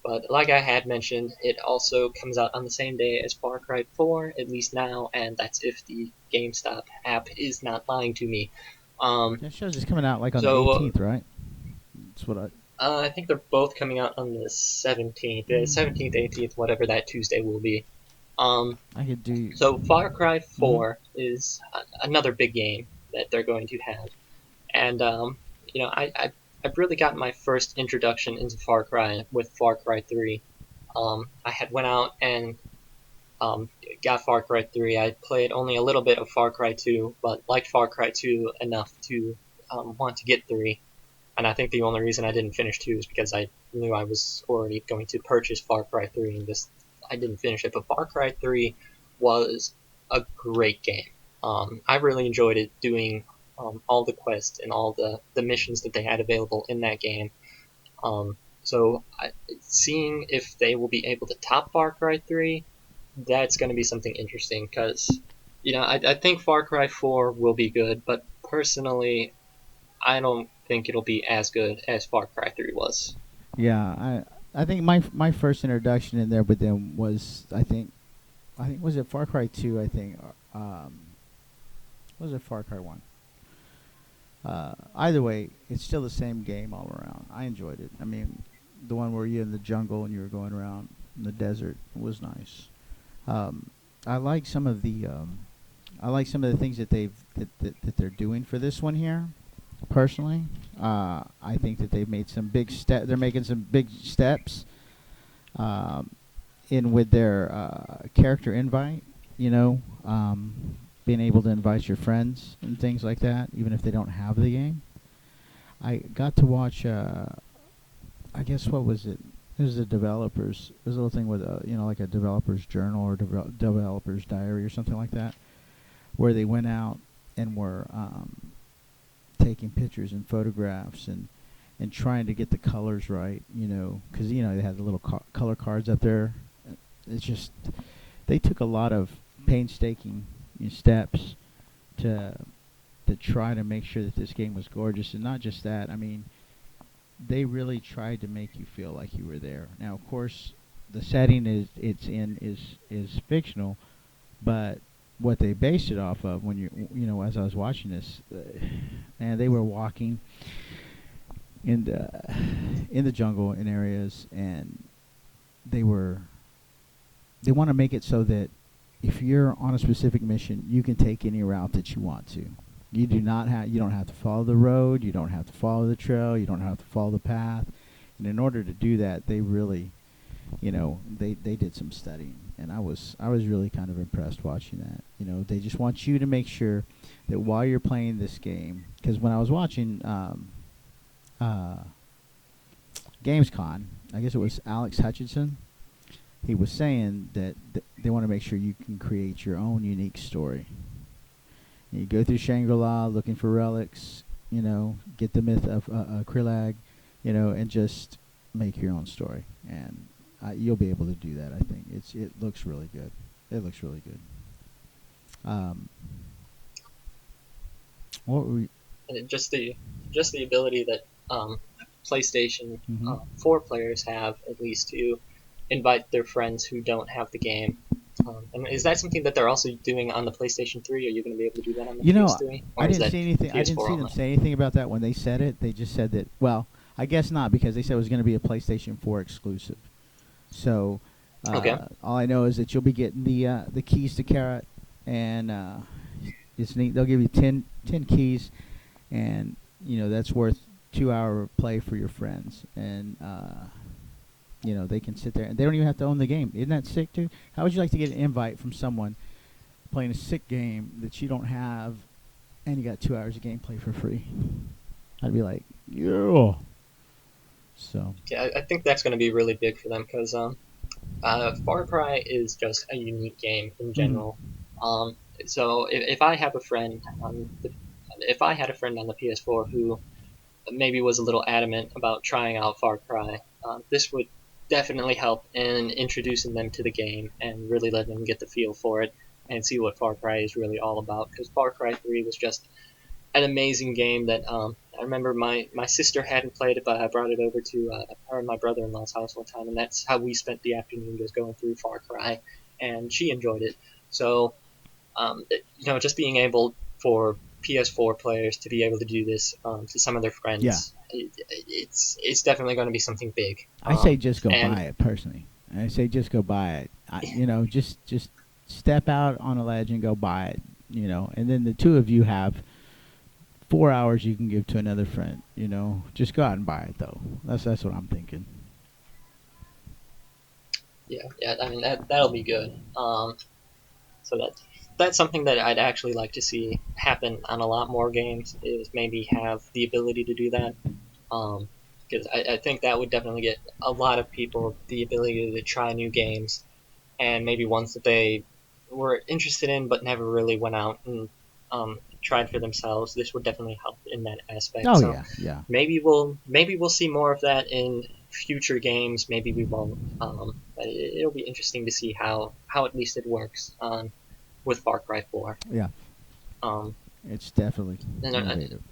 But like I had mentioned, it also comes out on the same day as Far Cry 4, at least now, and that's if the GameStop app is not lying to me. Um, That show's just coming out like on the so 18th, right? That's what I. I think they're both coming out on the 17th, 17th, 18th, whatever that Tuesday will be. Um, I could do. so Far Cry Mm-hmm. 4 is another big game that they're going to have, and I've really gotten my first introduction into Far Cry with Far Cry 3. I had went out and got Far Cry 3. I played only a little bit of Far Cry 2, but liked Far Cry 2 enough to want to get 3. And I think the only reason I didn't finish 2 is because I knew I was already going to purchase Far Cry 3 and just I didn't finish it, but Far Cry 3 was a great game. I really enjoyed it doing all the quests and all the missions that they had available in that game. Seeing if they will be able to top Far Cry 3, that's going to be something interesting because, I think Far Cry 4 will be good, but personally, I don't think it'll be as good as Far Cry 3 was. Yeah, I think my first introduction in there with them was I think was it Far Cry 2, I think. Was it Far Cry 1? Either way, it's still the same game all around. I enjoyed it. I mean, the one where you're in the jungle and you were going around in the desert was nice. Um, I like some of the things that that they're doing for this one here. Personally, I think that they've made some big step. They're making some big steps um, in with their character invite. You know, being able to invite your friends and things like that, even if they don't have the game. I got to watch. I guess what was it? It was the developers. It was a little thing with like a developer's journal or developer's diary or something like that, where they went out and were taking pictures and photographs and trying to get the colors right. Because they had the little color cards up there. It's just they took a lot of painstaking steps to try to make sure that this game was gorgeous, and not just that. I mean, they really tried to make you feel like you were there. Now, of course, the setting is fictional, but what they based it off of, when as I was watching this, and they were walking in the jungle in areas, and they want to make it so that if you're on a specific mission, you can take any route that you want to. You don't have to follow the road, you don't have to follow the trail, you don't have to follow the path. And in order to do that, they really, they did some studying, and I was really kind of impressed watching that. They just want you to make sure that while you're playing this game, because when I was watching uh, Gamescom, I guess it was Alex Hutchinson, he was saying that they want to make sure you can create your own unique story. And you go through Shangri-La looking for relics, get the myth of Krilag, and just make your own story. And you'll be able to do that, I think. It looks really good. It looks really good. What were we... And just the ability that PlayStation Mm-hmm. 4 players have, at least, to invite their friends who don't have the game. And is that something that they're also doing on the PlayStation 3? Are you going to be able to do that on the PS3, I or is didn't that see anything. I didn't PS4 see them only? say anything about that when they said it. They just said that. Well, I guess not, because they said it was going to be a PlayStation 4 exclusive. So Okay. all I know is that you'll be getting the keys to Carrot, and it's neat. They'll give you 10 keys, and that's worth 2-hour play for your friends, and they can sit there and they don't even have to own the game. Isn't that sick, too? How would you like to get an invite from someone playing a sick game that you don't have, and you got 2 hours of gameplay for free? I'd be like, yeah. So. Yeah, I think that's going to be really big for them because Far Cry is just a unique game in Mhm. general. So if I have a friend if I had a friend on the PS4 who maybe was a little adamant about trying out Far Cry, this would definitely help in introducing them to the game and really letting them get the feel for it and see what Far Cry is really all about. Because Far Cry 3 was just an amazing game that I remember my sister hadn't played it, but I brought it over to her and my brother-in-law's house one time, and that's how we spent the afternoon, just going through Far Cry, and she enjoyed it. So, just being able for PS4 players to be able to do this to some of their Yeah. friends, it's definitely going to be something big. I say just go And buy it, personally. I say just go buy it. Just step out on a ledge and go buy it. And then the two of you have 4 hours you can give to another friend. Just go out and buy it, though. That's what I'm thinking. yeah, I mean that'll be good. So that's something that I'd actually like to see happen on a lot more games, is maybe have the ability to do that. Because I think that would definitely get a lot of people the ability to try new games and maybe ones that they were interested in but never really went out and tried for themselves. This would definitely help in that aspect. Oh So yeah, yeah. maybe we'll see more of that in future games. Maybe we won't. But it'll be interesting to see how at least it works with Far Cry 4. Yeah, Um, it's definitely and innovative.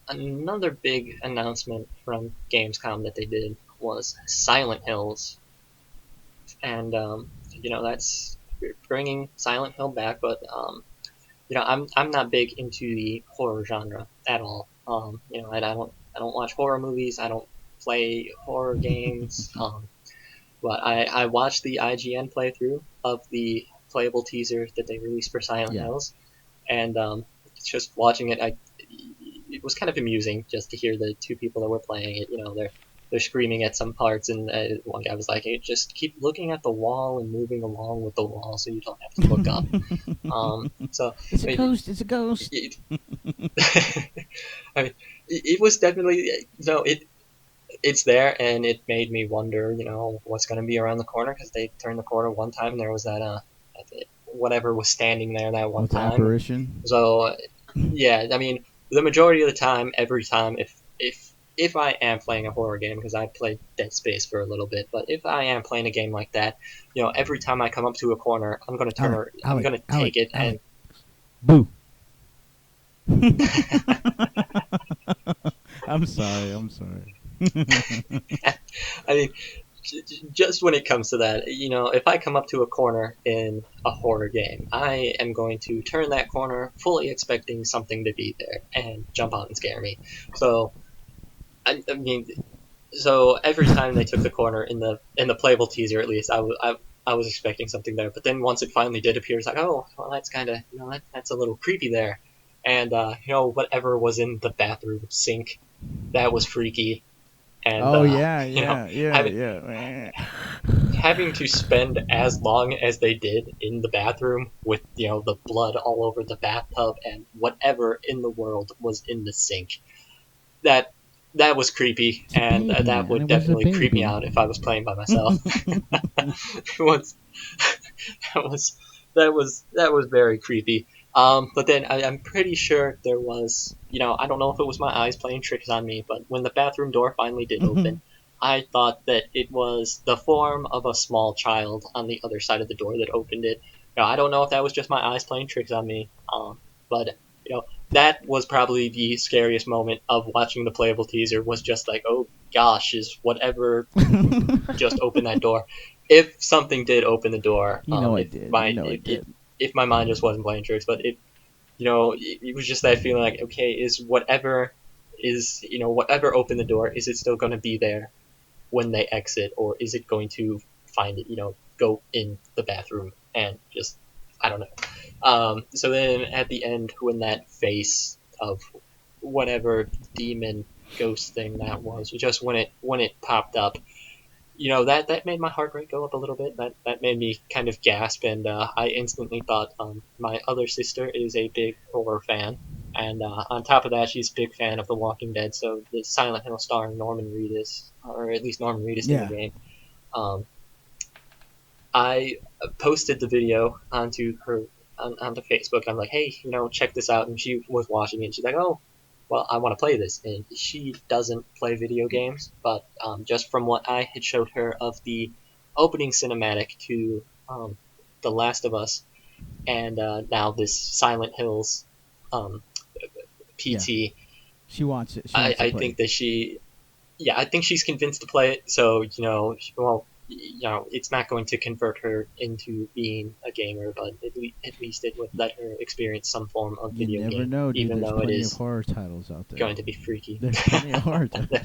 another big announcement from Gamescom that they did was Silent Hills, and that's bringing Silent Hill back. But I'm not big into the horror genre at all. I don't watch horror movies. I don't play horror games. But I watched the IGN playthrough of the playable teaser that they released for Silent Yeah. Hills, and just watching it, it was kind of amusing just to hear the two people that were playing it. They're screaming at some parts, and one guy was like, "Hey, just keep looking at the wall and moving along with the wall, so you don't have to look up." So It's a I mean, ghost. It's a ghost. it, I mean, it was definitely it's there, and it made me wonder, what's going to be around the corner because they turned the corner one time, and there was that whatever was standing there that one With the time. apparition. So yeah, I mean, the majority of the time, every time, if I am playing a horror game, because I played Dead Space for a little bit, but if I am playing a game like that, every time I come up to a corner, I'm gonna Alec, turn, I'm Alec, gonna Alec, take it, Alec. and Boo. I'm sorry. I'm sorry. I mean, just when it comes to that, if I come up to a corner in a horror game, I am going to turn that corner fully expecting something to be there and jump out and scare me. So, I mean, so every time they took the corner in the playable teaser, at least I was expecting something there. But then once it finally did appear, it's like, oh, well, that's kind of that's a little creepy there. And whatever was in the bathroom sink, that was freaky. And Oh yeah, you know, yeah, yeah, having yeah. having to spend as long as they did in the bathroom with the blood all over the bathtub and whatever in the world was in the sink, that that was creepy, It's a and baby, that man. would It was a definitely creep me baby. out if I was playing by myself. It was that was that was very creepy. But then I'm pretty sure there was, I don't know if it was my eyes playing tricks on me, but when the bathroom door finally did open, I thought that it was the form of a small child on the other side of the door that opened it. I don't know if that was just my eyes playing tricks on me, but that was probably the scariest moment of watching the playable teaser. Was just like, oh gosh, is whatever just open that door. If something did open the door, You know it if did. my You know it, it it, did. if my mind just wasn't playing tricks, but it was just that feeling like, okay, whatever opened the door, is it still going to be there when they exit, or is it going to find it, go in the bathroom and just, I don't know. So then at the end, when that face of whatever demon ghost thing that was, just when it popped up, that made my heart rate go up a little bit. That made me kind of gasp, and I instantly thought, my other sister is a big horror fan, and on top of that, she's a big fan of The Walking Dead. So the Silent Hill starring Norman Reedus, or at least Norman Reedus in the Yeah. game, um, I posted the video onto her onto Facebook. I'm like, hey, check this out, and she was watching it. And she's like, oh, well, I want to play this, and she doesn't play video games, but just from what I had showed her of the opening cinematic to The Last of Us, and now this Silent Hills um, Yeah. PT, She wants it. She I, wants to I play think it. that I think she's convinced to play it. So well, it's not going to convert her into being a gamer, but at least it would let her experience some form of You video never game, know, dude. even There's though it plenty of is horror titles out there. going to be freaky. There's plenty of horror titles.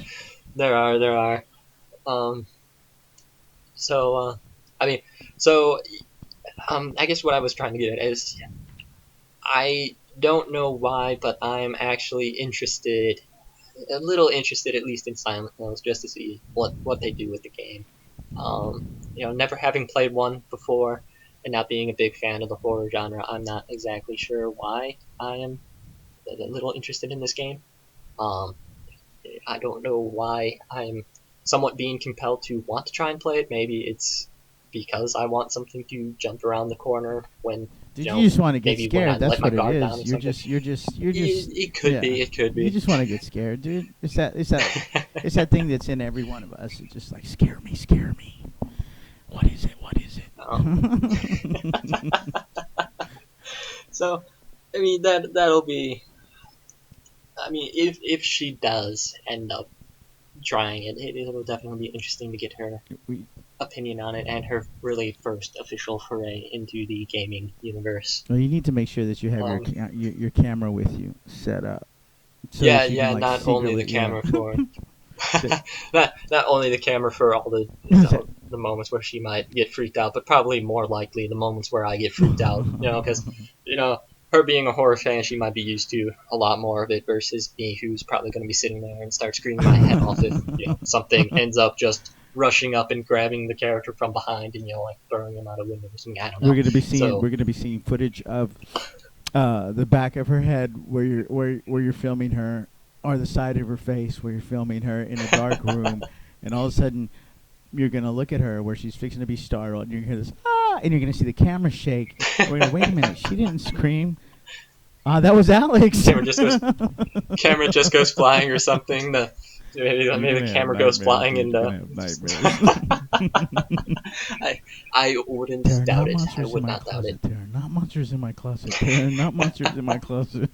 There are. Um, so I mean, so I guess what I was trying to get at is, I don't know why, but I'm actually interested, a little interested at least in Silent Hills, just to see what they do with the game. Never having played one before and not being a big fan of the horror genre, I'm not exactly sure why I am a little interested in this game. Um, I don't know why I'm somewhat being compelled to want to try and play it. Maybe it's because I want something to jump around the corner when, Did you just want to get maybe when I scared? let That's my what it guard down is. or You're something. just, you're just, It could yeah. be, it could You be. just want to get scared, dude. It's that thing that's in every one of us. It's just like scare me, scare me. What is it? What is Um, it? so, I mean, that'll be. I mean, if she does end up trying it'll definitely be interesting to get her we, opinion on it and her really first official foray into the gaming universe. well, you need to make sure that you have Um, your camera with you set up so yeah, that you can yeah, like not only the secretly, yeah. camera for So- not only the camera for all the so- the moments where she might get freaked out, but probably more likely the moments where I get freaked out. Because her being a horror fan, she might be used to a lot more of it versus me, who's probably going to be sitting there and start screaming my head off if something ends up just rushing up and grabbing the character from behind and like throwing him out a window or something. I don't know. So we're gonna be seeing footage of the back of her head where you're filming her, or the side of her face where you're filming her in a dark room, and all of a sudden you're gonna look at her where she's fixing to be startled, and you're gonna hear this and you're gonna see the camera shake. We're gonna wait a minute. She didn't scream. That was Alex. camera just goes flying or something. You're Maybe gonna the have camera goes nightmares, flying dude. and You're gonna have nightmares. I wouldn't There are doubt not it. I monsters in would my not doubt it. closet. There are not monsters in my closet. There are not monsters in my closet.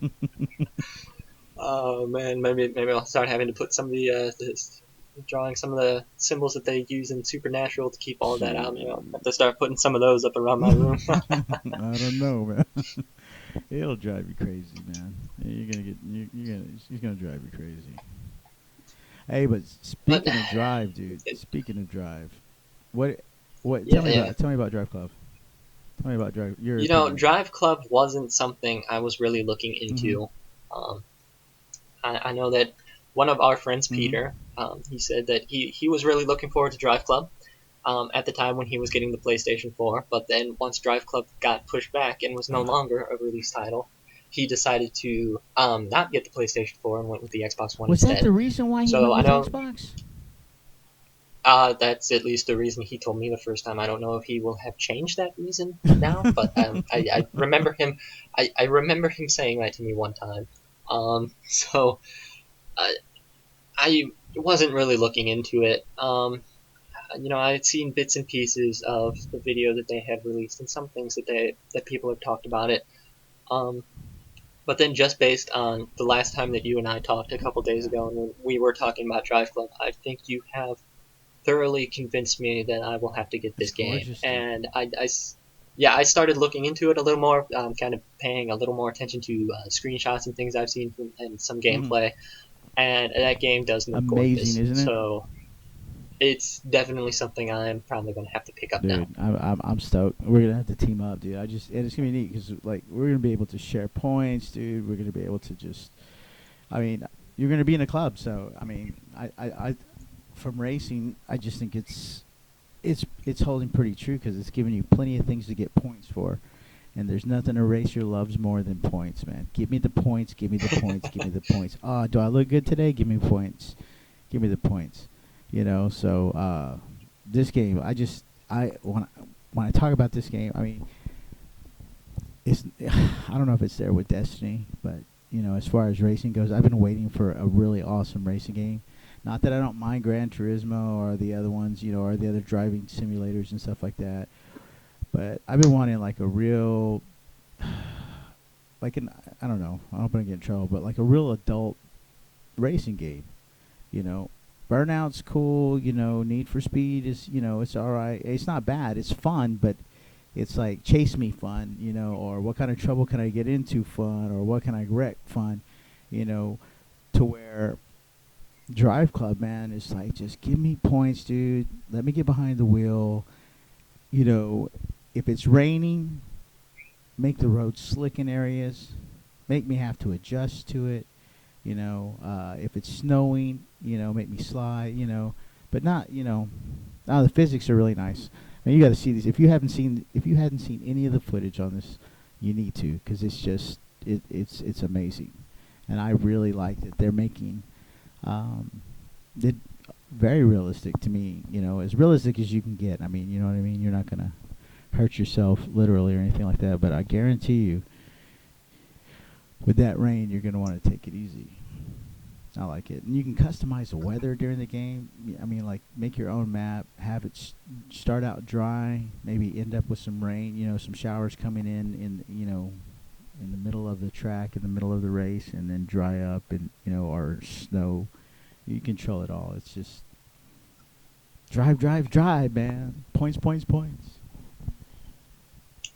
Oh man, maybe I'll start having to put some of drawing some of the symbols that they use in Supernatural to keep all of that out. Shoot. I have to start putting some of those up around my room. I don't know, man. It'll drive you crazy, man. You're gonna get. She's gonna drive you crazy. Hey, but But speaking of drive, dude. Speaking of drive, what? What? yeah, yeah. Tell me about Drive Club. Tell me about Drive. Your opinion. Drive Club wasn't something I was really looking Mm-hmm. into. Um, I know that one of our friends, Mm-hmm. Peter, he said that he was really looking forward to Drive Club at the time when he was getting the PlayStation 4. But then once Drive Club got pushed back and was no longer a release title, he decided to not get the PlayStation 4 and went with the Xbox One Was that instead. the reason why he So went I with know Xbox? that's at least the reason he told me the first time. I don't know if he will have changed that reason now, but I remember him. I remember him saying that to me one time. So I, I wasn't really looking into it. I had seen bits and pieces of the video that they had released and some things that people have talked about it. Um, but then just based on the last time that you and I talked a couple days Yeah. ago, and when we were talking about Drive Club, I think you have thoroughly convinced me that I will have to get It's this game. gorgeous, dude. And yeah, I started looking into it a little more, kind of paying a little more attention to screenshots and things I've seen and some Mm-hmm. gameplay. And that game does look Amazing, gorgeous. isn't it? So it's definitely something I'm probably going to have to pick up now. Dude, I'm stoked. We're gonna have to team up, dude. And it's gonna be neat because like we're gonna be able to share points, dude. We're gonna be able to just, I mean, you're gonna be in a club, so I mean, I from racing, I just think it's holding pretty true because it's giving you plenty of things to get points for, and there's nothing a racer loves more than points, man. Give me the points, give me the points, give me the points. Oh, do I look good today? Give me points, give me the points. So this game, I when I talk about this game, I mean, it's I don't know if it's there with Destiny, but as far as racing goes, I've been waiting for a really awesome racing game. Not that I don't mind Gran Turismo or the other ones, or the other driving simulators and stuff like that, but I've been wanting like a real, I don't know, I hope I don't get in trouble, but like a real adult racing game. You know, Burnout's cool. Need for Speed is it's all right. It's not bad. It's fun, but it's like Chase Me fun. Or what kind of trouble can I get into fun, or what can I wreck fun. To where Drive Club, man, is like just give me points, dude. Let me get behind the wheel. If it's raining, make the road slick in areas. Make me have to adjust to it. If it's snowing, make me slide, but not, the physics are really nice. I mean, you got to see these. If you hadn't seen any of the footage on this, you need to, because it's just, it's amazing. And I really like that they're making, very realistic to me. You know, as realistic as you can get. I mean, you know what I mean. You're not gonna hurt yourself literally or anything like that. But I guarantee you, with that rain, you're gonna want to take it easy. I like it, and you can customize the weather during the game. I mean, like make your own map, have it start out dry, maybe end up with some rain. You know, some showers coming in in the middle of the track, in the middle of the race, and then dry up, and or snow. You control it all. It's just drive, drive, drive, man. Points, points, points.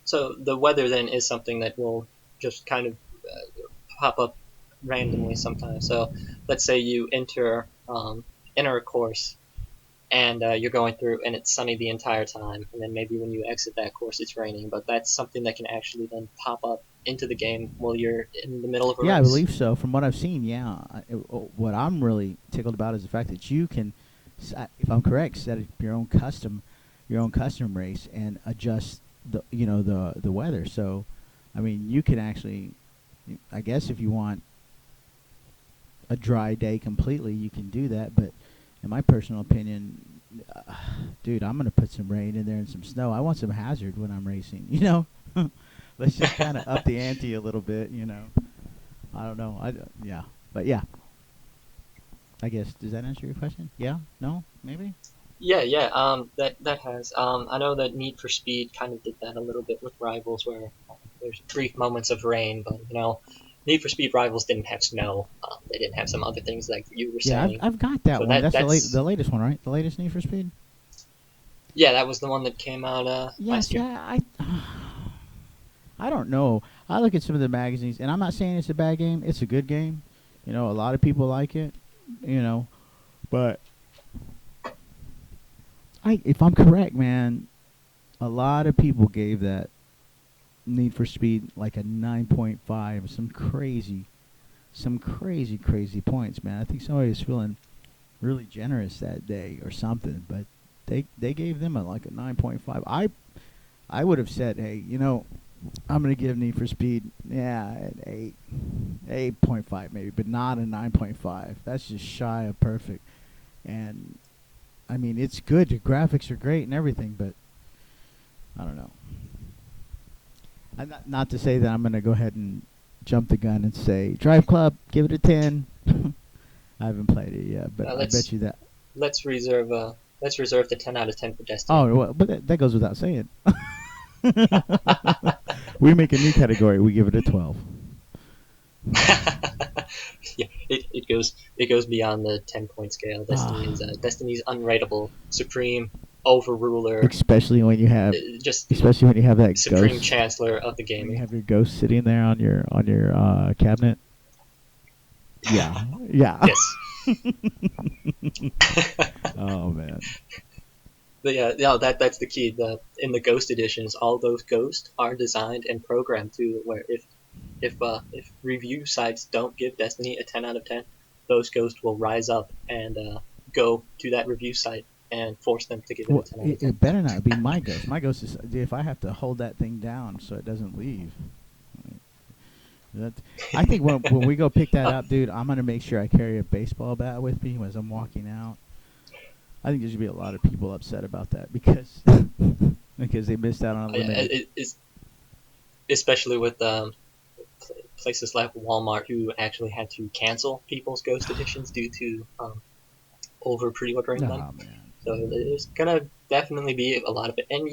So the weather then is something that will just kind of pop up randomly sometimes. So let's say you enter a course and you're going through and it's sunny the entire time, and then maybe when you exit that course it's raining. But that's something that can actually then pop up into the game while you're in the middle of a Yeah, I race. believe so. From what I've seen, yeah. What I'm really tickled about is the fact that you can, if I'm correct, set up your own custom race and adjust the weather. So, I mean, you can actually, I guess, if you want a dry day completely, you can do that. But in my personal opinion, dude, I'm gonna put some rain in there and some snow. I want some hazard when I'm racing. Let's just kind of up the ante a little bit. I don't know. Yeah, but yeah. I guess does that answer your question? Yeah. No. Maybe. Yeah, yeah. That has. I know that Need for Speed kind of did that a little bit with Rivals, where there's brief moments of rain, but Need for Speed Rivals didn't have snow. They didn't have some other things like you were Yeah, I've saying. I've got that So one. That's that's the latest one, right? The latest Need for Speed. yeah, that was the one that came out Yes. last year. Yeah. I don't know. I look at some of the magazines, and I'm not saying it's a bad game. It's a good game. A lot of people like it. But if I'm correct, man, a lot of people gave that Need for Speed like a 9.5. Some crazy, crazy points, man. I think somebody was feeling really generous that day or something, but they gave them like a 9.5. I would have said, hey, I'm gonna give Need for Speed, yeah, an 8.5 maybe, but not a 9.5. That's just shy of perfect. And I mean, it's good. The graphics are great and everything, but I don't know. I'm not to say that I'm gonna go ahead and jump the gun and say Drive Club, give it a 10. I haven't played it yet, but Uh, I bet let's you that. let's reserve the 10 out of 10 for Destiny. Oh, well, but that goes without saying. We make a new category. We give it a 12. Yeah, it goes beyond the 10-point scale. Ah, Destiny's unrateable, supreme overruler, especially when you have, just especially when you have that supreme ghost. chancellor of the When you gaming. have your ghost sitting there on your cabinet. Yeah, yeah. Yes. Oh man. But yeah, no, that's the key. In the Ghost editions, all those ghosts are designed and programmed to where if review sites don't give Destiny a 10 out of 10, those ghosts will rise up and go to that review site and force them to give it a Well, 10 out of it, 10. it better not be my ghost. My ghost is if I have to hold that thing down so it doesn't leave. That, I think when we go pick that Uh, up, dude, I'm gonna make sure I carry a baseball bat with me as I'm walking out. I think there's gonna be a lot of people upset about that because because they missed out on a limited. Especially with places like Walmart who actually had to cancel people's Ghost editions due to over pre-ordering them. Oh man. So there's gonna definitely be a lot of it. And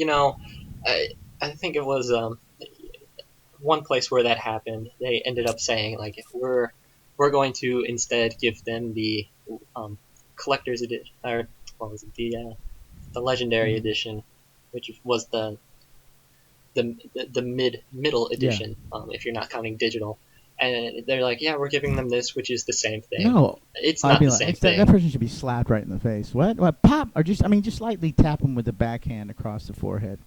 I I think it was one place where that happened. They ended up saying like we're going to instead give them the um, collector's edition, or what was it, the legendary Mm-hmm. edition, which was the middle Yeah. edition, if you're not counting digital. And they're like, yeah, we're giving them this, which is the same thing. No, It's I'd not be the like, same that thing. person should be slapped right in the face. What? What? Pop? Or just lightly tap him with the backhand across the forehead.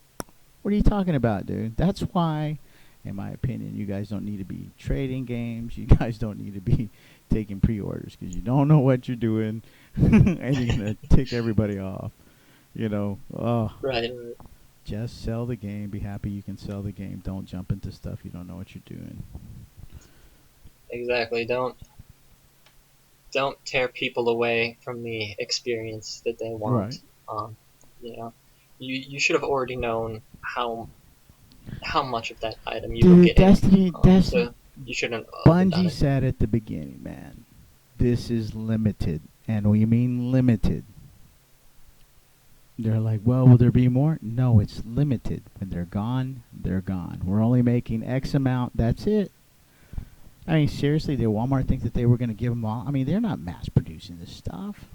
What are you talking about, dude? That's why, in my opinion, you guys don't need to be trading games. You guys don't need to be taking pre-orders because you don't know what you're doing, and you're gonna tick everybody off. Oh, Right, right. just sell the game. Be happy you can sell the game. Don't jump into stuff you don't know what you're doing. Exactly. Don't. don't tear people away from the experience that they Right. want. You know, you should have already known how much of that item you were Dude, getting. Destiny, So you shouldn't have done Bungie it. said at the beginning, man, this is limited. And we mean limited. They're like, well, will there be more? No, it's limited. When they're gone, they're gone. We're only making X amount. That's it. I mean, seriously, did Walmart think that they were going to give them all? I mean, they're not mass producing this stuff.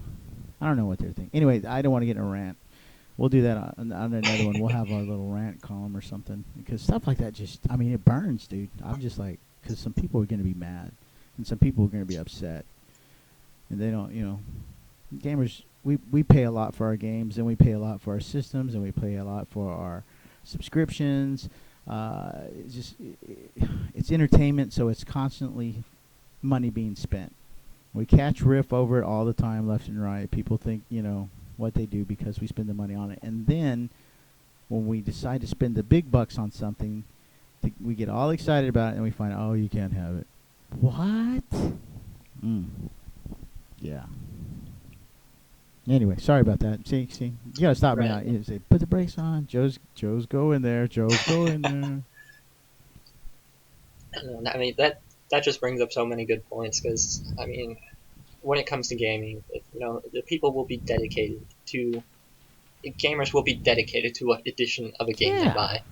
I don't know what they're thinking. Anyway, I don't want to get in a rant. We'll do that on another one. We'll have our little rant column or something. Because stuff like that just, I mean, it burns, dude. I'm just like, because some people are going to be mad. And some people are going to be upset. And they don't, gamers, we pay a lot for our games, and we pay a lot for our systems, and we pay a lot for our subscriptions. It's entertainment, so it's constantly money being spent. We catch riff over it all the time, left and right. People think, what they do because we spend the money on it. And then when we decide to spend the big bucks on something, we get all excited about it, and we find, oh, you can't have it. What? Yeah. Anyway, sorry about that. See, you gotta stop me Right. out. You say, put the brakes on. Joe's going there. Joe's going there. I mean that just brings up so many good points because I mean when it comes to gaming, the people will be dedicated to gamers will be dedicated to what edition of a game they Yeah. buy.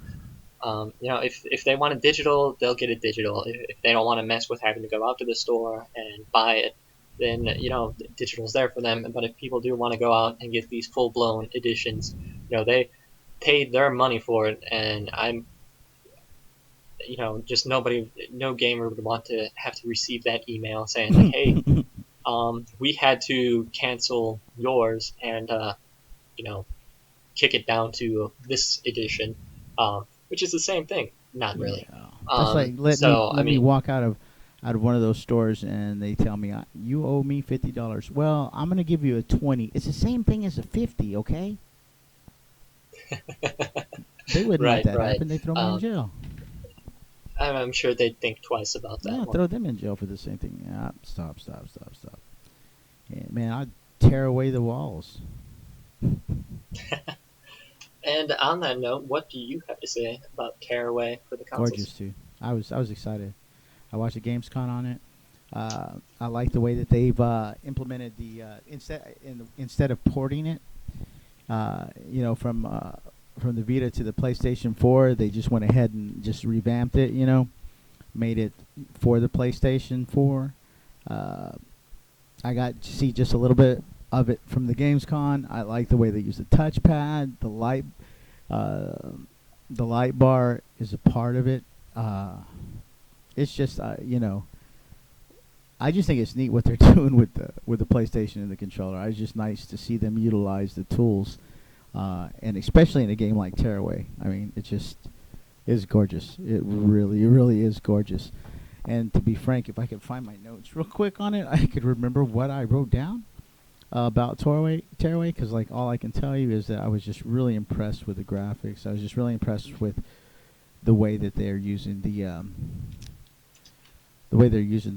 If they want it digital, they'll get it digital. If they don't want to mess with having to go out to the store and buy it, then digital's there for them. But if people do want to go out and get these full blown editions, they paid their money for it, and I'm just no gamer would want to have to receive that email saying like, hey, we had to cancel yours and you know kick it down to this edition, which is the same thing. Not really. Yeah. That's like So I let me mean, walk out of one of those stores and they tell me you owe me $50. Well, I'm gonna give you a 20. It's the same thing as a 50, okay? They wouldn't let right, that right. happen. They throw me in jail. I'm sure they'd think twice about Yeah, that one. throw them in jail for the same thing. Yeah, stop. Yeah, man, I'd tear away the walls. And on that note, what do you have to say about Terraway for the consoles? Gorgeous too. I was excited. I watched the Gamescom on it. I like the way that they've implemented the instead of porting it, from the Vita to the PlayStation 4, they just went ahead and just revamped it. Made it for the PlayStation 4. I got to see just a little bit of it from the Gamescom. I like the way they use the touchpad. Uh, the light bar is a part of it. It's just I just think it's neat what they're doing with the PlayStation and the controller. It's just nice to see them utilize the tools, and especially in a game like Terraway. I mean, it just is gorgeous. It really is gorgeous. And to be frank, if I could find my notes real quick on it, I could remember what I wrote down about Terraway. Because like all I can tell you is that I was just really impressed with the graphics. I was just really impressed with the way that they're using the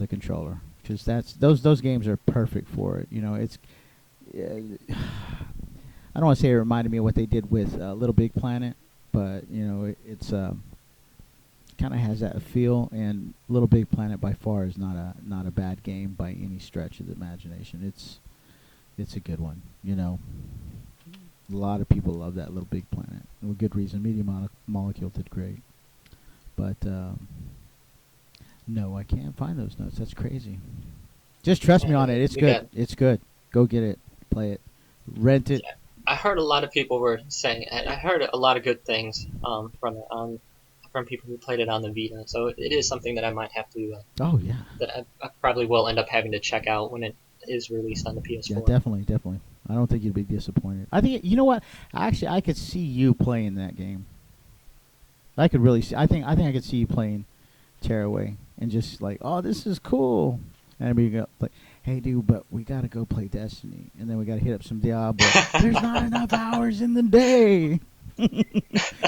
controller, because those games are perfect for it. It's I don't want to say it reminded me of what they did with Little Big Planet, but it's kind of has that feel. And Little Big Planet by far is not a bad game by any stretch of the imagination. It's a good one. A lot of people love that Little Big Planet, and with good reason. Media Molecule did great, but no, I can't find those notes. That's crazy. Just trust me on it. It's good. It's good. Go get it. Play it. Rent it. Yeah, I heard a lot of people were saying. I heard a lot of good things from it from people who played it on the Vita. So it is something that I might have to Oh yeah. that I probably will end up having to check out when it is released on the PS4. Yeah, definitely. I don't think you'd be disappointed. I think you know what? Actually, I could see you playing that game. I could really see. I think I could see you playing Terraway and just like, oh, this is cool. And we go like, hey, dude, but we gotta go play Destiny, and then we gotta hit up some Diablo. There's not enough hours in the day.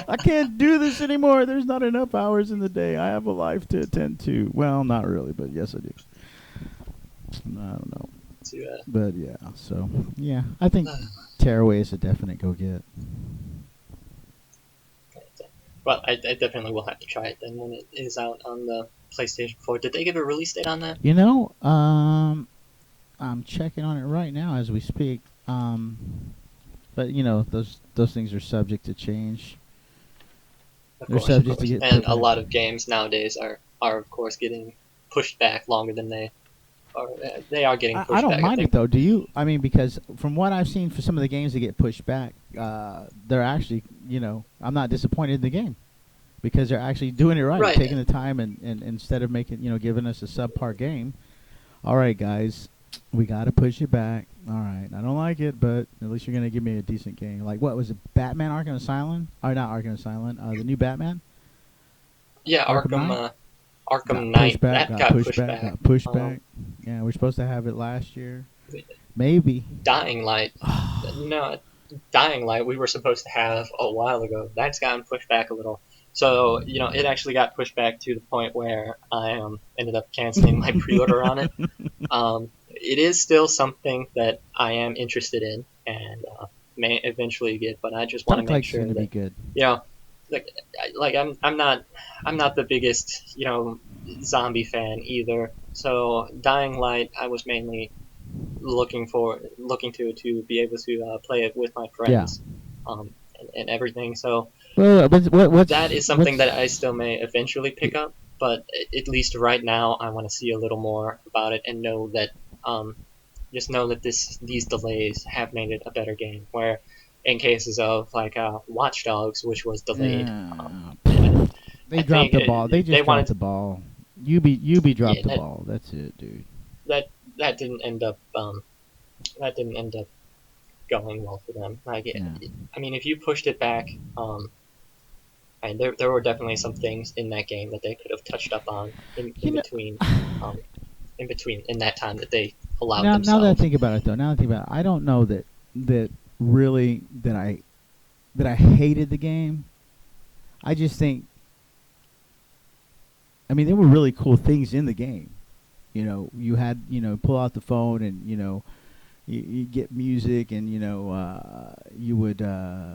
I can't do this anymore. There's not enough hours in the day. I have a life to attend to. Well, not really, but yes, I do. I don't know. to. But yeah, so yeah, I think Terraway is a definite go get. Well, I definitely will have to try it then when it is out on the PlayStation 4. Did they give a release date on that? You know, I'm checking on it right now as we speak. But you know, those things are subject to change. Of They're course, of subject to course. get put And a back. lot of games nowadays are of course getting pushed back longer than they are. They are getting I pushed don't back. I mind it think. though. Do you? I mean, because from what I've seen for some of the games that get pushed back, they're actually, you know, I'm not disappointed in the game because they're actually doing it right, Right. taking the time and instead of making, you know, giving us a subpar game. All right, guys, we got to push it back. All right, I don't like it, but at least you're gonna give me a decent game. Like what was it? Batman Arkham Asylum? Or not Arkham Asylum? The new Batman, Yeah, Arkham Knight. Arkham Got pushed Knight back, that got got pushed pushed back, back. got pushed Um, back. Yeah, we're supposed to have it last year. Maybe. Dying Light. No, Dying Light. We were supposed to have a while ago. That's gotten pushed back a little. So it actually got pushed back to the point where I ended up canceling my pre-order on it. It is still something that I am interested in and may eventually get, but I just want to Dark make Light's sure gonna be that good. you know, like I'm not the biggest zombie fan either. So Dying Light, I was mainly looking to be able to play it with my Yeah. friends, and everything. So Well, that is something that I still may eventually pick up, but at least right now I want to see a little more about it and know that um, just know that these delays have made it a better game. Where in cases of like Watch Dogs, which was delayed, yeah. I They dropped think the ball. They they just dropped wanted the ball. You be yeah dropped the ball. That's it, dude. that that didn't end up that didn't end up going well for them. Like Yeah. I mean, if you pushed it back, and there were definitely some things in that game that they could have touched up on You know, um, in between in that time that they allowed now that I themselves. think about it, though, now that I think about it, I don't know that really that I hated the game. I just think, I mean, there were really cool things in the game. You know, you had, you know, pull out the phone and, you know, you get music and, you know, you would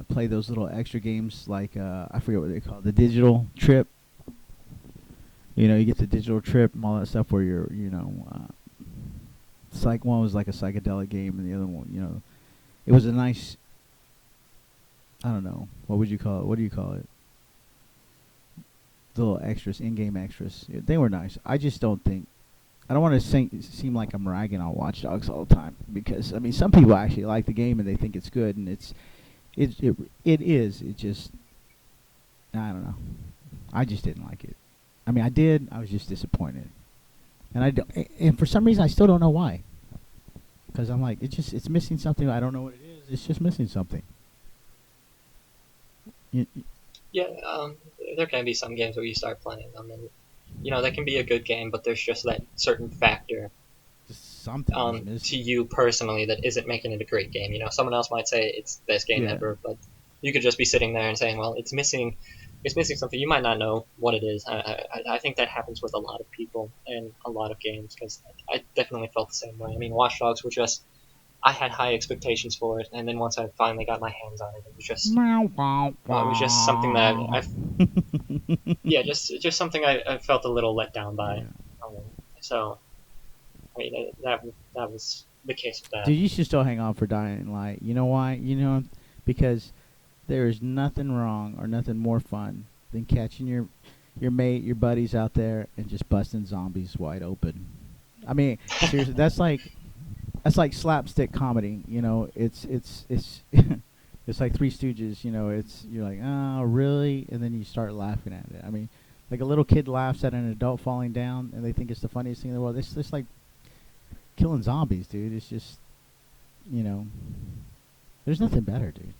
play those little extra games like, I forget what they call it, the digital trip. You know, you get the digital trip and all that stuff where you're, you know, one was like a psychedelic game and the other one, you know, it was a nice, I don't know, what would you call it? What do you call it? The little extras, in-game extras. They were nice. I just don't think, I don't want to seem like I'm ragging on Watch Dogs all the time because I mean some people actually like the game and they think it's good and it is. It just, I don't know. I just didn't like it. I mean I did. I was just disappointed, and and for some reason I still don't know why. Because I'm like it's missing something. I don't know what it is. It's just missing something. You, Yeah, there can be some games where you start playing them, and that can be a good game, but there's just that certain factor just something is to missing. you personally that isn't making it a great game. Someone else might say it's the best game Yeah. ever, but you could just be sitting there and saying, well, it's missing something. You might not know what it is. I think that happens with a lot of people and a lot of games because I definitely felt the same way. I mean, Watch Dogs were just I had high expectations for it, and then once I finally got my hands on it, it was just something that yeah, just something I felt a little let down by. Yeah. Um, so I mean that was the case with that. Dude, you should still hang on for Dying Light. You know why? You know, because there is nothing wrong or nothing more fun than catching your mate, your buddies out there, and just busting zombies wide open. I mean, seriously, that's like slapstick comedy. You know, it's it's like Three Stooges. You know, you're like, oh really, and then you start laughing at it. I mean, like a little kid laughs at an adult falling down, and they think it's the funniest thing in the world. It's just like killing zombies, dude. It's just, you know, there's nothing better, dude.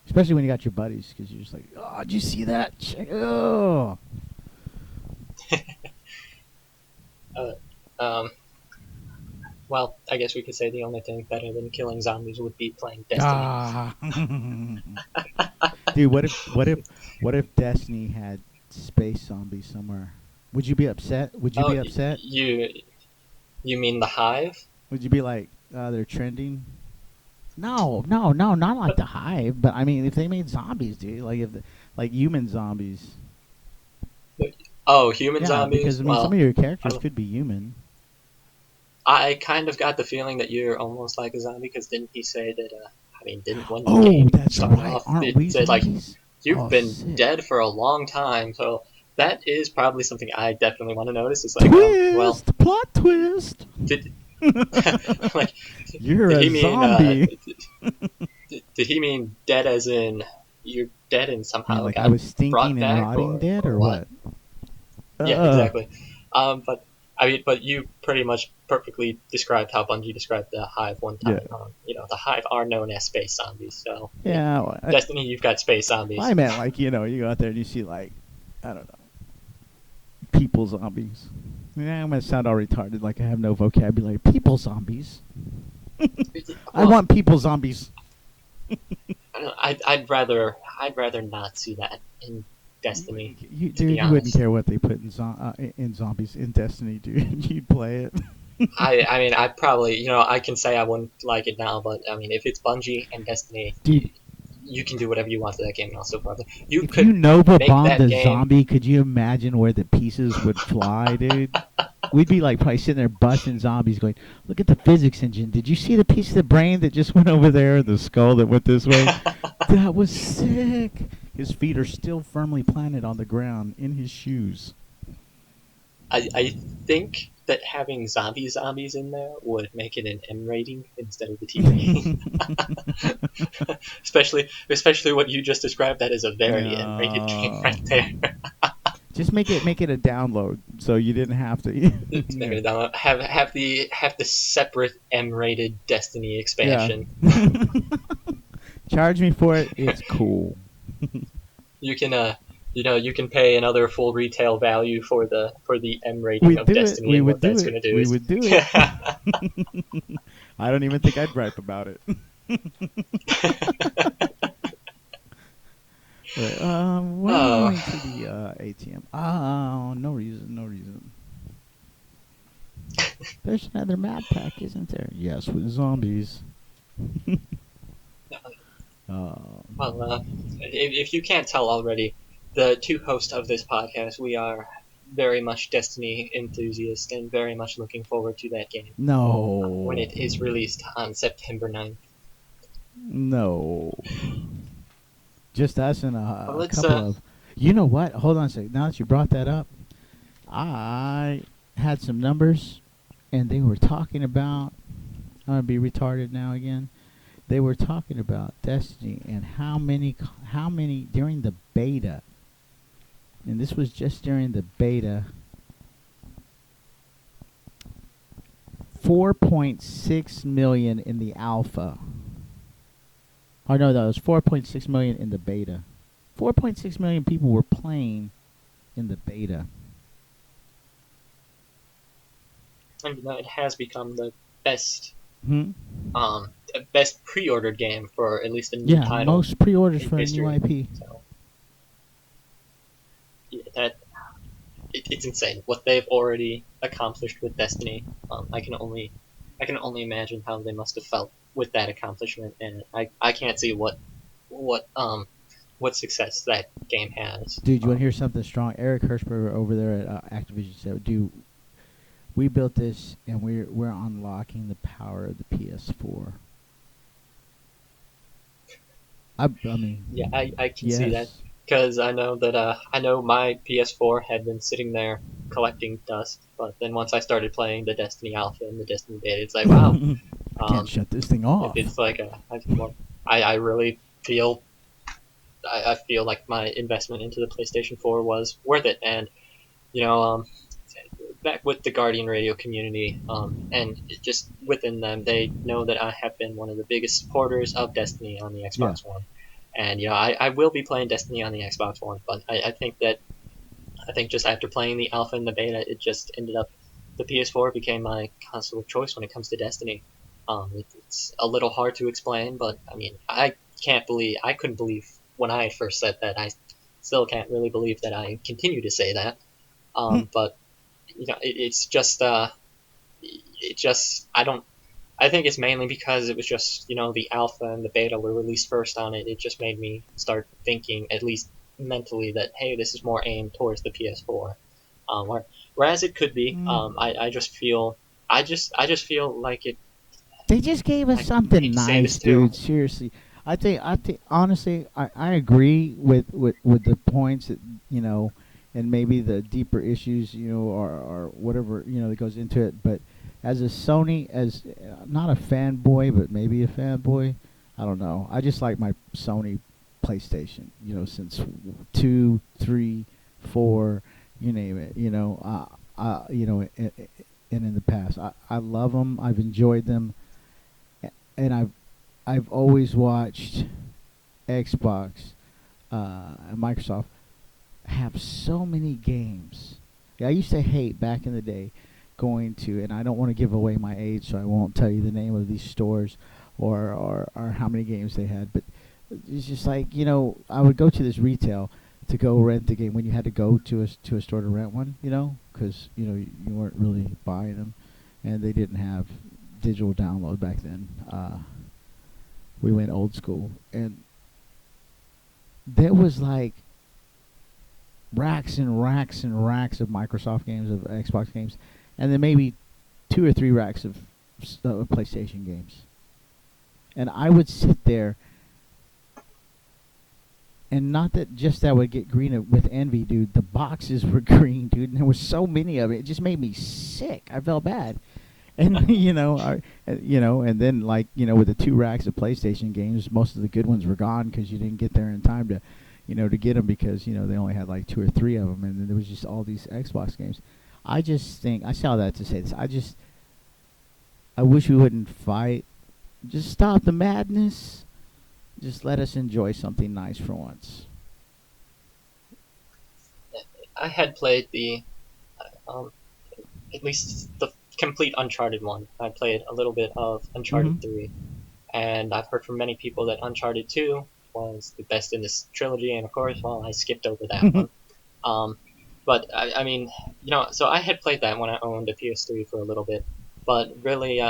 Especially when you got your buddies, because you're just like, oh, did you see that? Oh. Uh, um, well, I guess we could say the only thing better than killing zombies would be playing Destiny. Ah. Dude, what if Destiny had space zombies somewhere? Would you be upset? Would you Oh, be upset? you mean the Hive? Would you be like, they're trending. No, no, no, not like the Hive. But I mean, if they made zombies, dude, like like human zombies. Oh, human Yeah, because zombies. I mean, some Well, of your I characters don't. could be human. I kind of got the feeling that you're almost like a zombie because didn't he say that? I mean, didn't when the Oh, game that's started right. off, Aren't it we said like zombies? you've Oh, been sick. dead for a long time. So that is probably something I definitely want to notice. It's like, well, Twist, plot twist. did like You're did a he mean zombie. did he mean dead as in you're dead and I mean, somehow like I got was stinking brought and back rotting dead, or or what? what? Yeah, Uh, exactly. But I mean, but you pretty much perfectly described how Bungie described the Hive one yeah, time. The Hive are known as space zombies. So yeah, yeah. Well, Destiny, you've got space I zombies. meant like you go out there and you see like I don't know people zombies. Yeah, I'm gonna sound all retarded, like I have no vocabulary. People zombies. I Well, want people zombies. I don't know, I'd rather not see that in Destiny, to be Dude, you wouldn't honest. care what they put in zombies in Destiny, dude. You'd play it. I mean, I probably, I can say I wouldn't like it now, but I mean, if it's Bungie and Destiny, Dude, you can do whatever you want to that game, and also probably you if you could Nova make bombed that the game. zombie, could you imagine where the pieces would fly, dude? We'd be like probably sitting there busting zombies, going, "Look at the physics engine! Did you see the piece of the brain that just went over there? The skull that went this way? That was sick." His feet are still firmly planted on the ground in his shoes. I think that having zombies in there would make it an M rating instead of the T rating. especially what you just described. That is a very M rated game No. right there. Just make it a download, so you didn't have to. Yeah. Have the separate M rated Destiny Yeah. expansion. Charge me for it. It's cool. You can you can pay another full retail value for the M rating We'd of do it. Destiny, We and would what do that's it. going to do We is. would do it. I don't even think I'd gripe about it. Why are you Oh, going to the ATM? Oh, no reason. No reason. There's another map pack, isn't there? Yes, with zombies. uh, well, if you can't tell already, the two hosts of this podcast, we are very much Destiny enthusiasts and very much looking forward to that game when no. it is released on September 9th. No. Just us and Well, a let's couple of. You know what? Hold on a second. Now that you brought that up, I had some numbers, and they were talking about. I'm gonna be retarded now again. They were talking about Destiny and how many during the beta, and this was just during the beta. 4.6 million in the alpha. Oh no, that was 4.6 million in the beta. 4.6 million people were playing in the beta. and it has become the best Hmm? best pre-ordered game for at least a new Yeah, title most pre-orders in for a new history. IP. So yeah, it's insane what they've already accomplished with Destiny. I can only imagine how they must have felt with that accomplishment, and I can't see what um what success that game has. Dude, you want to hear something strong? Eric Hirschberger over there at Activision said, "Dude, we built this, and we're unlocking the power of the PS4." I mean, Yeah, I can see that yes. because I know my PS4 had been sitting there collecting dust, but then once I started playing the Destiny Alpha and the Destiny Beta, it's like wow. I can't Um, shut this thing off. it's like I really feel I feel like my investment into the PlayStation 4 was worth it, and you know back with the Guardian Radio community, and just within them, they know that I have been one of the biggest supporters of Destiny on the Yeah. Xbox One, and I will be playing Destiny on the Xbox One, but I think just after playing the alpha and the beta, it just ended up the PS4 became my console of choice when it comes to Destiny. It's a little hard to explain, but I mean, I couldn't believe when I first said that. I still can't really believe that I continue to say that. But it's just, it just, I think it's mainly because it was just, the alpha and the beta were released first on it. It just made me start thinking, at least mentally, that hey, this is more aimed towards the PS4. Whereas it could be, Mm. I just feel, I just feel like it. They just gave us I hate something to say this nice, too. dude. Seriously, I think honestly, I agree with the points that and maybe the deeper issues, or whatever that goes into it. But as a Sony, as not a fanboy, but maybe a fanboy, I don't know. I just like my Sony PlayStation. Since 2, 3, 4, you name it. And in the past, I love them. I've enjoyed them, and I've always watched Xbox and Microsoft have so many games. Yeah, I used to hate back in the day going to, and I don't want to give away my age, so I won't tell you the name of these stores or how many games they had. But it's just like I would go to this retail to go rent the game when you had to go to a store to rent one, because you weren't really buying them, and they didn't have digital download back then. We went old school, and there was like racks and racks and racks of Microsoft games, of Xbox games, and then maybe 2 or 3 racks of PlayStation games. And I would sit there, and not that just that would get green with envy, dude. The boxes were green, dude, and there was so many of it. It just made me sick. I felt bad. And and then like with the 2 racks of PlayStation games, most of the good ones were gone because you didn't get there in time to get them, because they only had like 2 or 3 of them, and then there was just all these Xbox games. I just think I saw that to say this. I wish we wouldn't fight. Just stop the madness. Just let us enjoy something nice for once. I had played um, at least the complete Uncharted one. I played a little bit of Mm-hmm. Uncharted 3, and I've heard from many people that Uncharted 2 was the best in this trilogy, and of course, well, I skipped over that one. Um, but I mean, so I had played that when I owned a PS3 for a little bit, but really,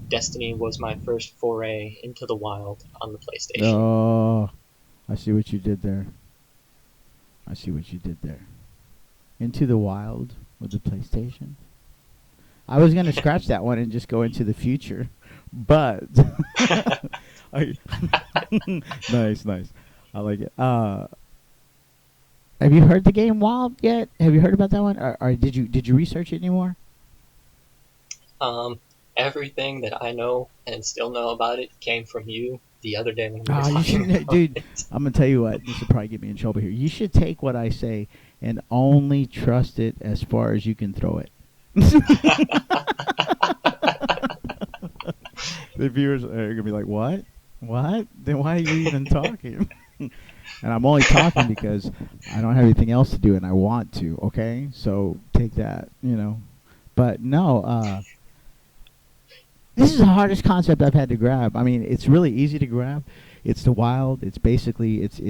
Destiny was my first foray into the wild on the PlayStation. Oh, I see what you did there. I see what you did there. Into the Wild with the PlayStation. I was gonna scratch that one and just go into the future, but I, nice, nice. I like it. Have you heard the game Wild yet? Have you heard about that one? Or did you research it anymore? um, Everything that I know and still know about it came from you the other day when we were Oh, you talking should, about dude. it. I'm gonna tell you what. This will probably get me in trouble here. You should take what I say and only trust it as far as you can throw it. The viewers are gonna be like, "What? What? Then why are you even talking?" And I'm only talking because I don't have anything else to do, and I want to. Okay, so take that. But no, this is the hardest concept I've had to grab. I mean, it's really easy to grab. It's the Wild. It's basically it's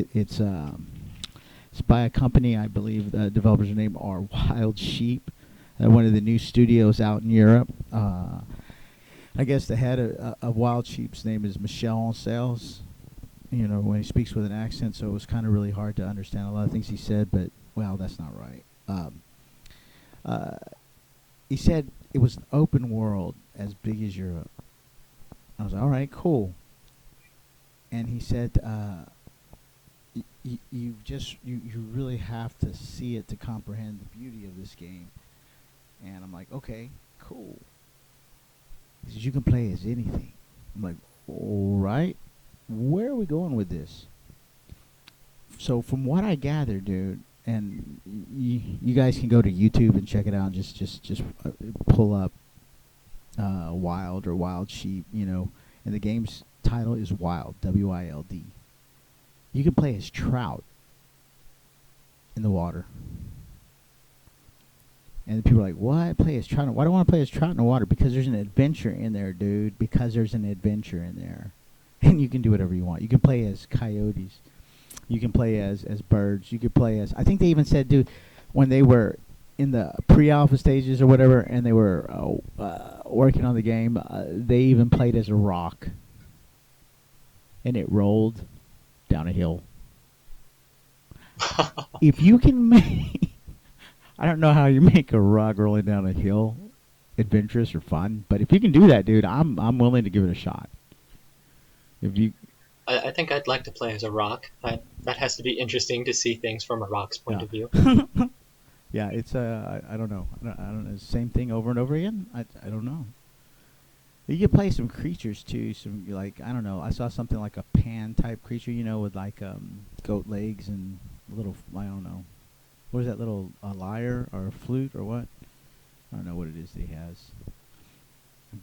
by a company, I believe. The developers' name are Wild Sheep. One of the new studios out in Europe. I guess the head of Wild Sheep's name is Michel Ancels. When he speaks with an accent, so it was kind of really hard to understand a lot of things he said. But well, that's not right. Uh, he said it was an open world as big as Europe. I was like, all right, cool. And he said, you really have to see it to comprehend the beauty of this game. And I'm like, okay, cool. He says you can play as anything. I'm like, all right. Where are we going with this? So from what I gather, dude, and you guys can go to YouTube and check it out. And just pull up Wild or Wild Sheep, and the game's title is Wild, WILD. You can play as trout in the water. And people are like, what? Play as trout? Why do I want to play as trout in the water? Because there's an adventure in there, dude. Because there's an adventure in there. And you can do whatever you want. You can play as coyotes. You can play as birds. You could play as... I think they even said, dude, when they were in the pre-alpha stages or whatever, and they were working on the game. They even played as a rock, and it rolled down a hill. If you can make, I don't know how you make a rock rolling down a hill adventurous or fun, but if you can do that, dude, I'm willing to give it a shot. If you, I think I'd like to play as a rock. That has to be interesting to see things from a rock's point yeah, of view. yeah, it's I don't know, I don't know, same thing over and over again. I don't know. You could play some creatures too. Some like I don't know. I saw something like a pan type creature, with like goat legs and little I don't know. What is that little a lyre or a flute or what? I don't know what it is that he has.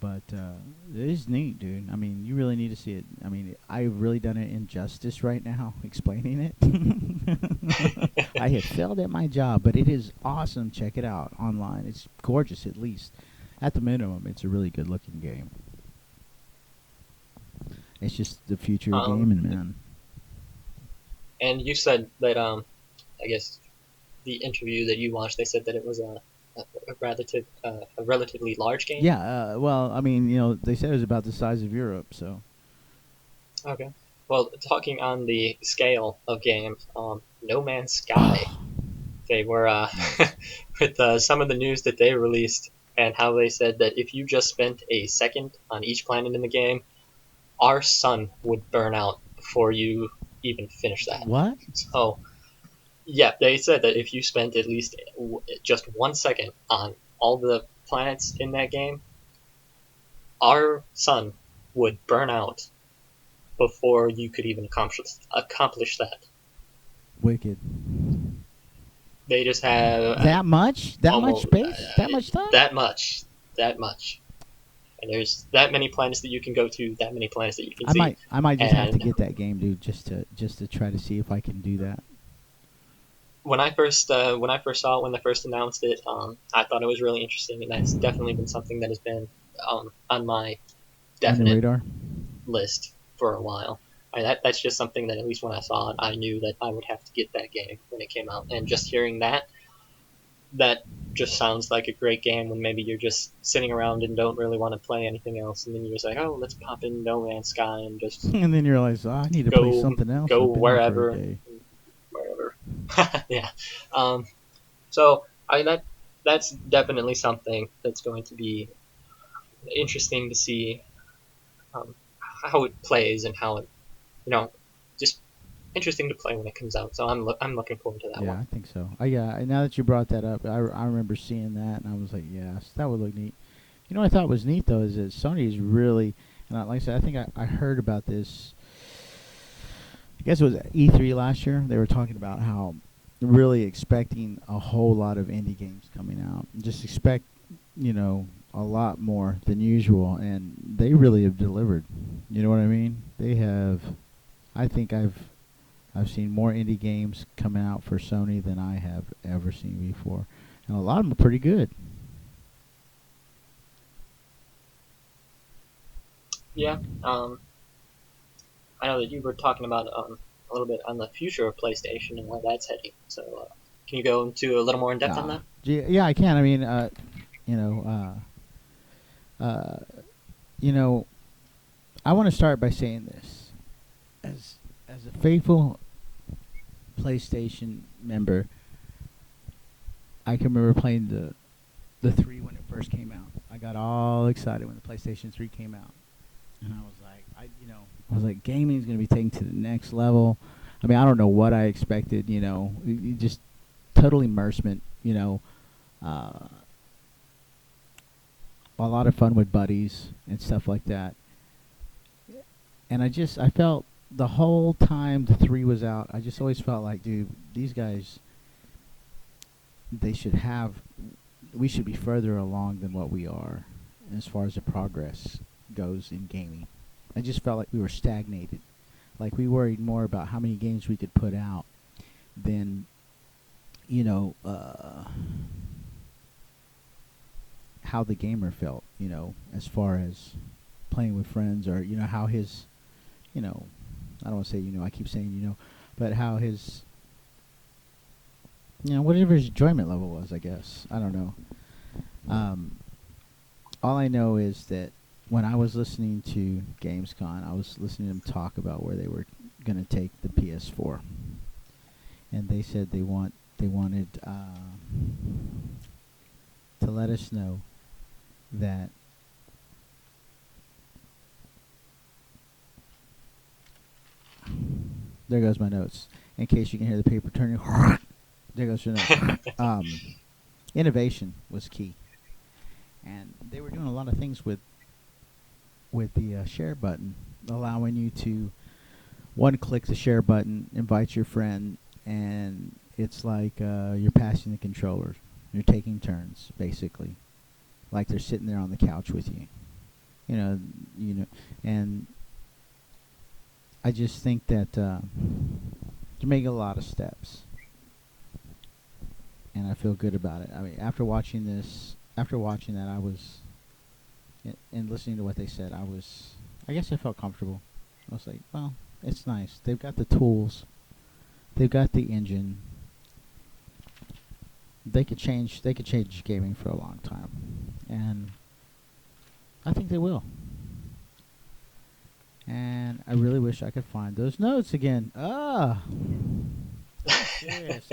But it is neat, dude. I mean, you really need to see it. I mean, I've really done it injustice right now explaining it. I have failed at my job, but it is awesome. Check it out online. It's gorgeous, at least. At the minimum, it's a really good looking game. It's just the future of Um, gaming, man. and you said that I guess the interview that you watched, they said that it was a relatively large game. Yeah, well, I mean, they said it was about the size of Europe, so. Okay. Well, talking on the scale of games, No Man's Sky, Oh, they were nice. with some of the news that they released and how they said that if you just spent a second on each planet in the game, our sun would burn out before you even finish that. What? So, yeah, they said that if you spent at least just 1 second on all the planets in that game, our sun would burn out before you could even accomplish that. Wicked. They just have That much? That much almost space? That much time? that much, and there's that many planets that you can go to, that many planets that you can I see, might I might just have to and get that game, dude, just to try to see if I can do that. when I first saw it, when they first announced it, I thought it was really interesting, and that's definitely been something that has been on my On the definite radar? list for a while. That's just something that at least when I saw it, I knew that I would have to get that game when it came out. And just hearing that just sounds like a great game when maybe you're just sitting around and don't really want to play anything else, and then you're just like, oh, let's pop in No Man's Sky and just And then you realize, I need to play go something else. go I've been here for a wherever, day. wherever. Yeah. So that's definitely something that's going to be interesting to see um, how it plays and how it, just interesting to play when it comes out. So I'm looking forward to that Yeah, one. I think so. Yeah, now that you brought that up, I remember seeing that, and I was like, yes, that would look neat. You know what I thought was neat, though, is that Sony is really, and like I said, I think I heard about this, I guess it was at E3 last year. They were talking about how really expecting a whole lot of indie games coming out. Just expect, a lot more than usual, and they really have delivered. You know what I mean? They have. I think I've seen more indie games coming out for Sony than I have ever seen before, and a lot of them are pretty good. Yeah. I know that you were talking about a little bit on the future of PlayStation and where that's heading. So can you go into a little more in depth on that? Yeah, I can. I mean, you know, uh, you know, I want to start by saying this, as a faithful PlayStation member, I can remember playing the 3 when it first came out. I got all excited when the PlayStation 3 came out, and I was like, I was like, gaming is going to be taken to the next level. I mean, I don't know what I expected. Just total immersement. Uh, a lot of fun with buddies and stuff like that. And I felt the whole time the 3 was out, I just always felt like, dude, these guys, they should have, we should be further along than what we are as far as the progress goes in gaming. I just felt like we were stagnated. Like we worried more about how many games we could put out than, how the gamer felt, as far as playing with friends or, how his, I don't want to say, I keep saying, but how his whatever his enjoyment level was, I guess. I don't know. Um, all I know is that when I was listening to Gamescom, I was listening to them talk about where they were going to take the PS4, and they said they wanted to let us know that there goes my notes. In case you can hear the paper turning, there goes your notes. Innovation was key, and they were doing a lot of things with the share button, allowing you to one click the share button, invite your friend, and it's like you're passing the controller. You're taking turns, basically, like they're sitting there on the couch with you. You know, and I just think that you're making a lot of steps, and I feel good about it. I mean, after watching that, I was, and listening to what they said, I guess I felt comfortable. I was like, well, it's nice. They've got the tools. They've got the engine. They could change gaming for a long time, and I think they will. And I really wish I could find those notes again. Serious.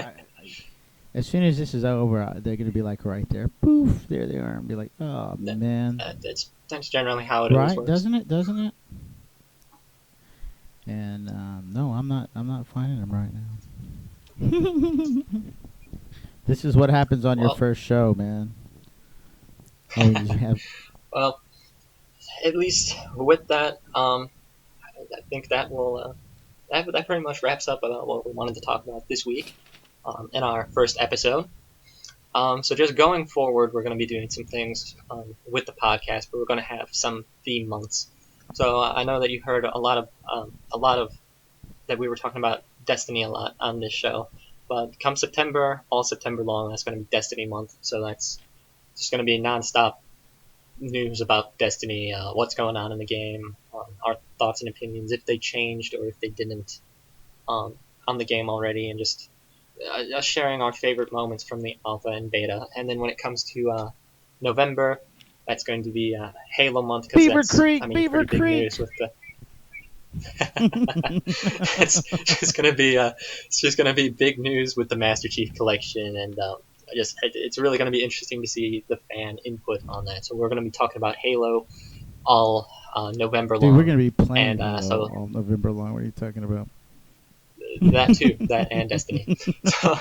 As soon as this is over, they're gonna be like right there. Poof! There they are, and be like, oh man. That's generally how it always Right? works. Doesn't it? And no, I'm not finding them right now. This is what happens on your first show, man. Oh, you have. Well, at least with that, I think that will that pretty much wraps up about what we wanted to talk about this week in our first episode. So just going forward, we're going to be doing some things with the podcast, but we're going to have some theme months. So I know that you heard a lot of that we were talking about Destiny a lot on this show. But come September, all September long, that's going to be Destiny month. So that's just going to be nonstop news about Destiny, what's going on in the game, our thoughts and opinions, if they changed or if they didn't on the game already, and just sharing our favorite moments from the alpha and beta. And then when it comes to November, that's going to be Halo month, because that's Beaver pretty big Creek. news with the. It's just gonna be big news with the Master Chief Collection, and it's really gonna be interesting to see the fan input on that. So we're gonna be talking about Halo all November long. Dude, we're gonna be playing and Halo all November long. What are you talking about? That too, that and Destiny. So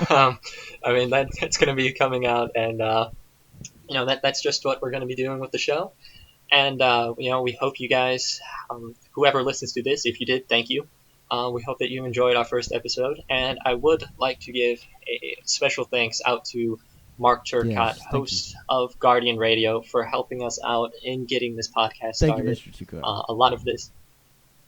I mean that's gonna be coming out, and that's just what we're gonna be doing with the show. And we hope you guys, whoever listens to this, if you did, thank you. We hope that you enjoyed our first episode, and I would like to give a special thanks out to Mark Turcott, Yes, host of Guardian Radio, for helping us out in getting this podcast started. Thank you, Mr. Turcott. A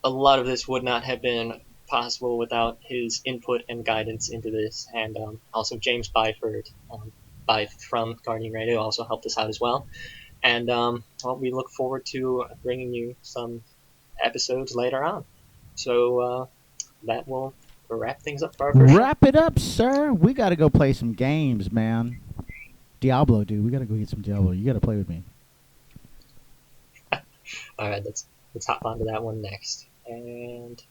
lot of this would not have been possible without his input and guidance into this, and also James Byford, from Guardian Radio, also helped us out as well. And we look forward to bringing you some episodes later on. So that will wrap things up for our first Wrap it up, sir. We got to go play some games, man. Diablo, dude. We got to go get some Diablo. You got to play with me. All right, let's hop onto that one next. And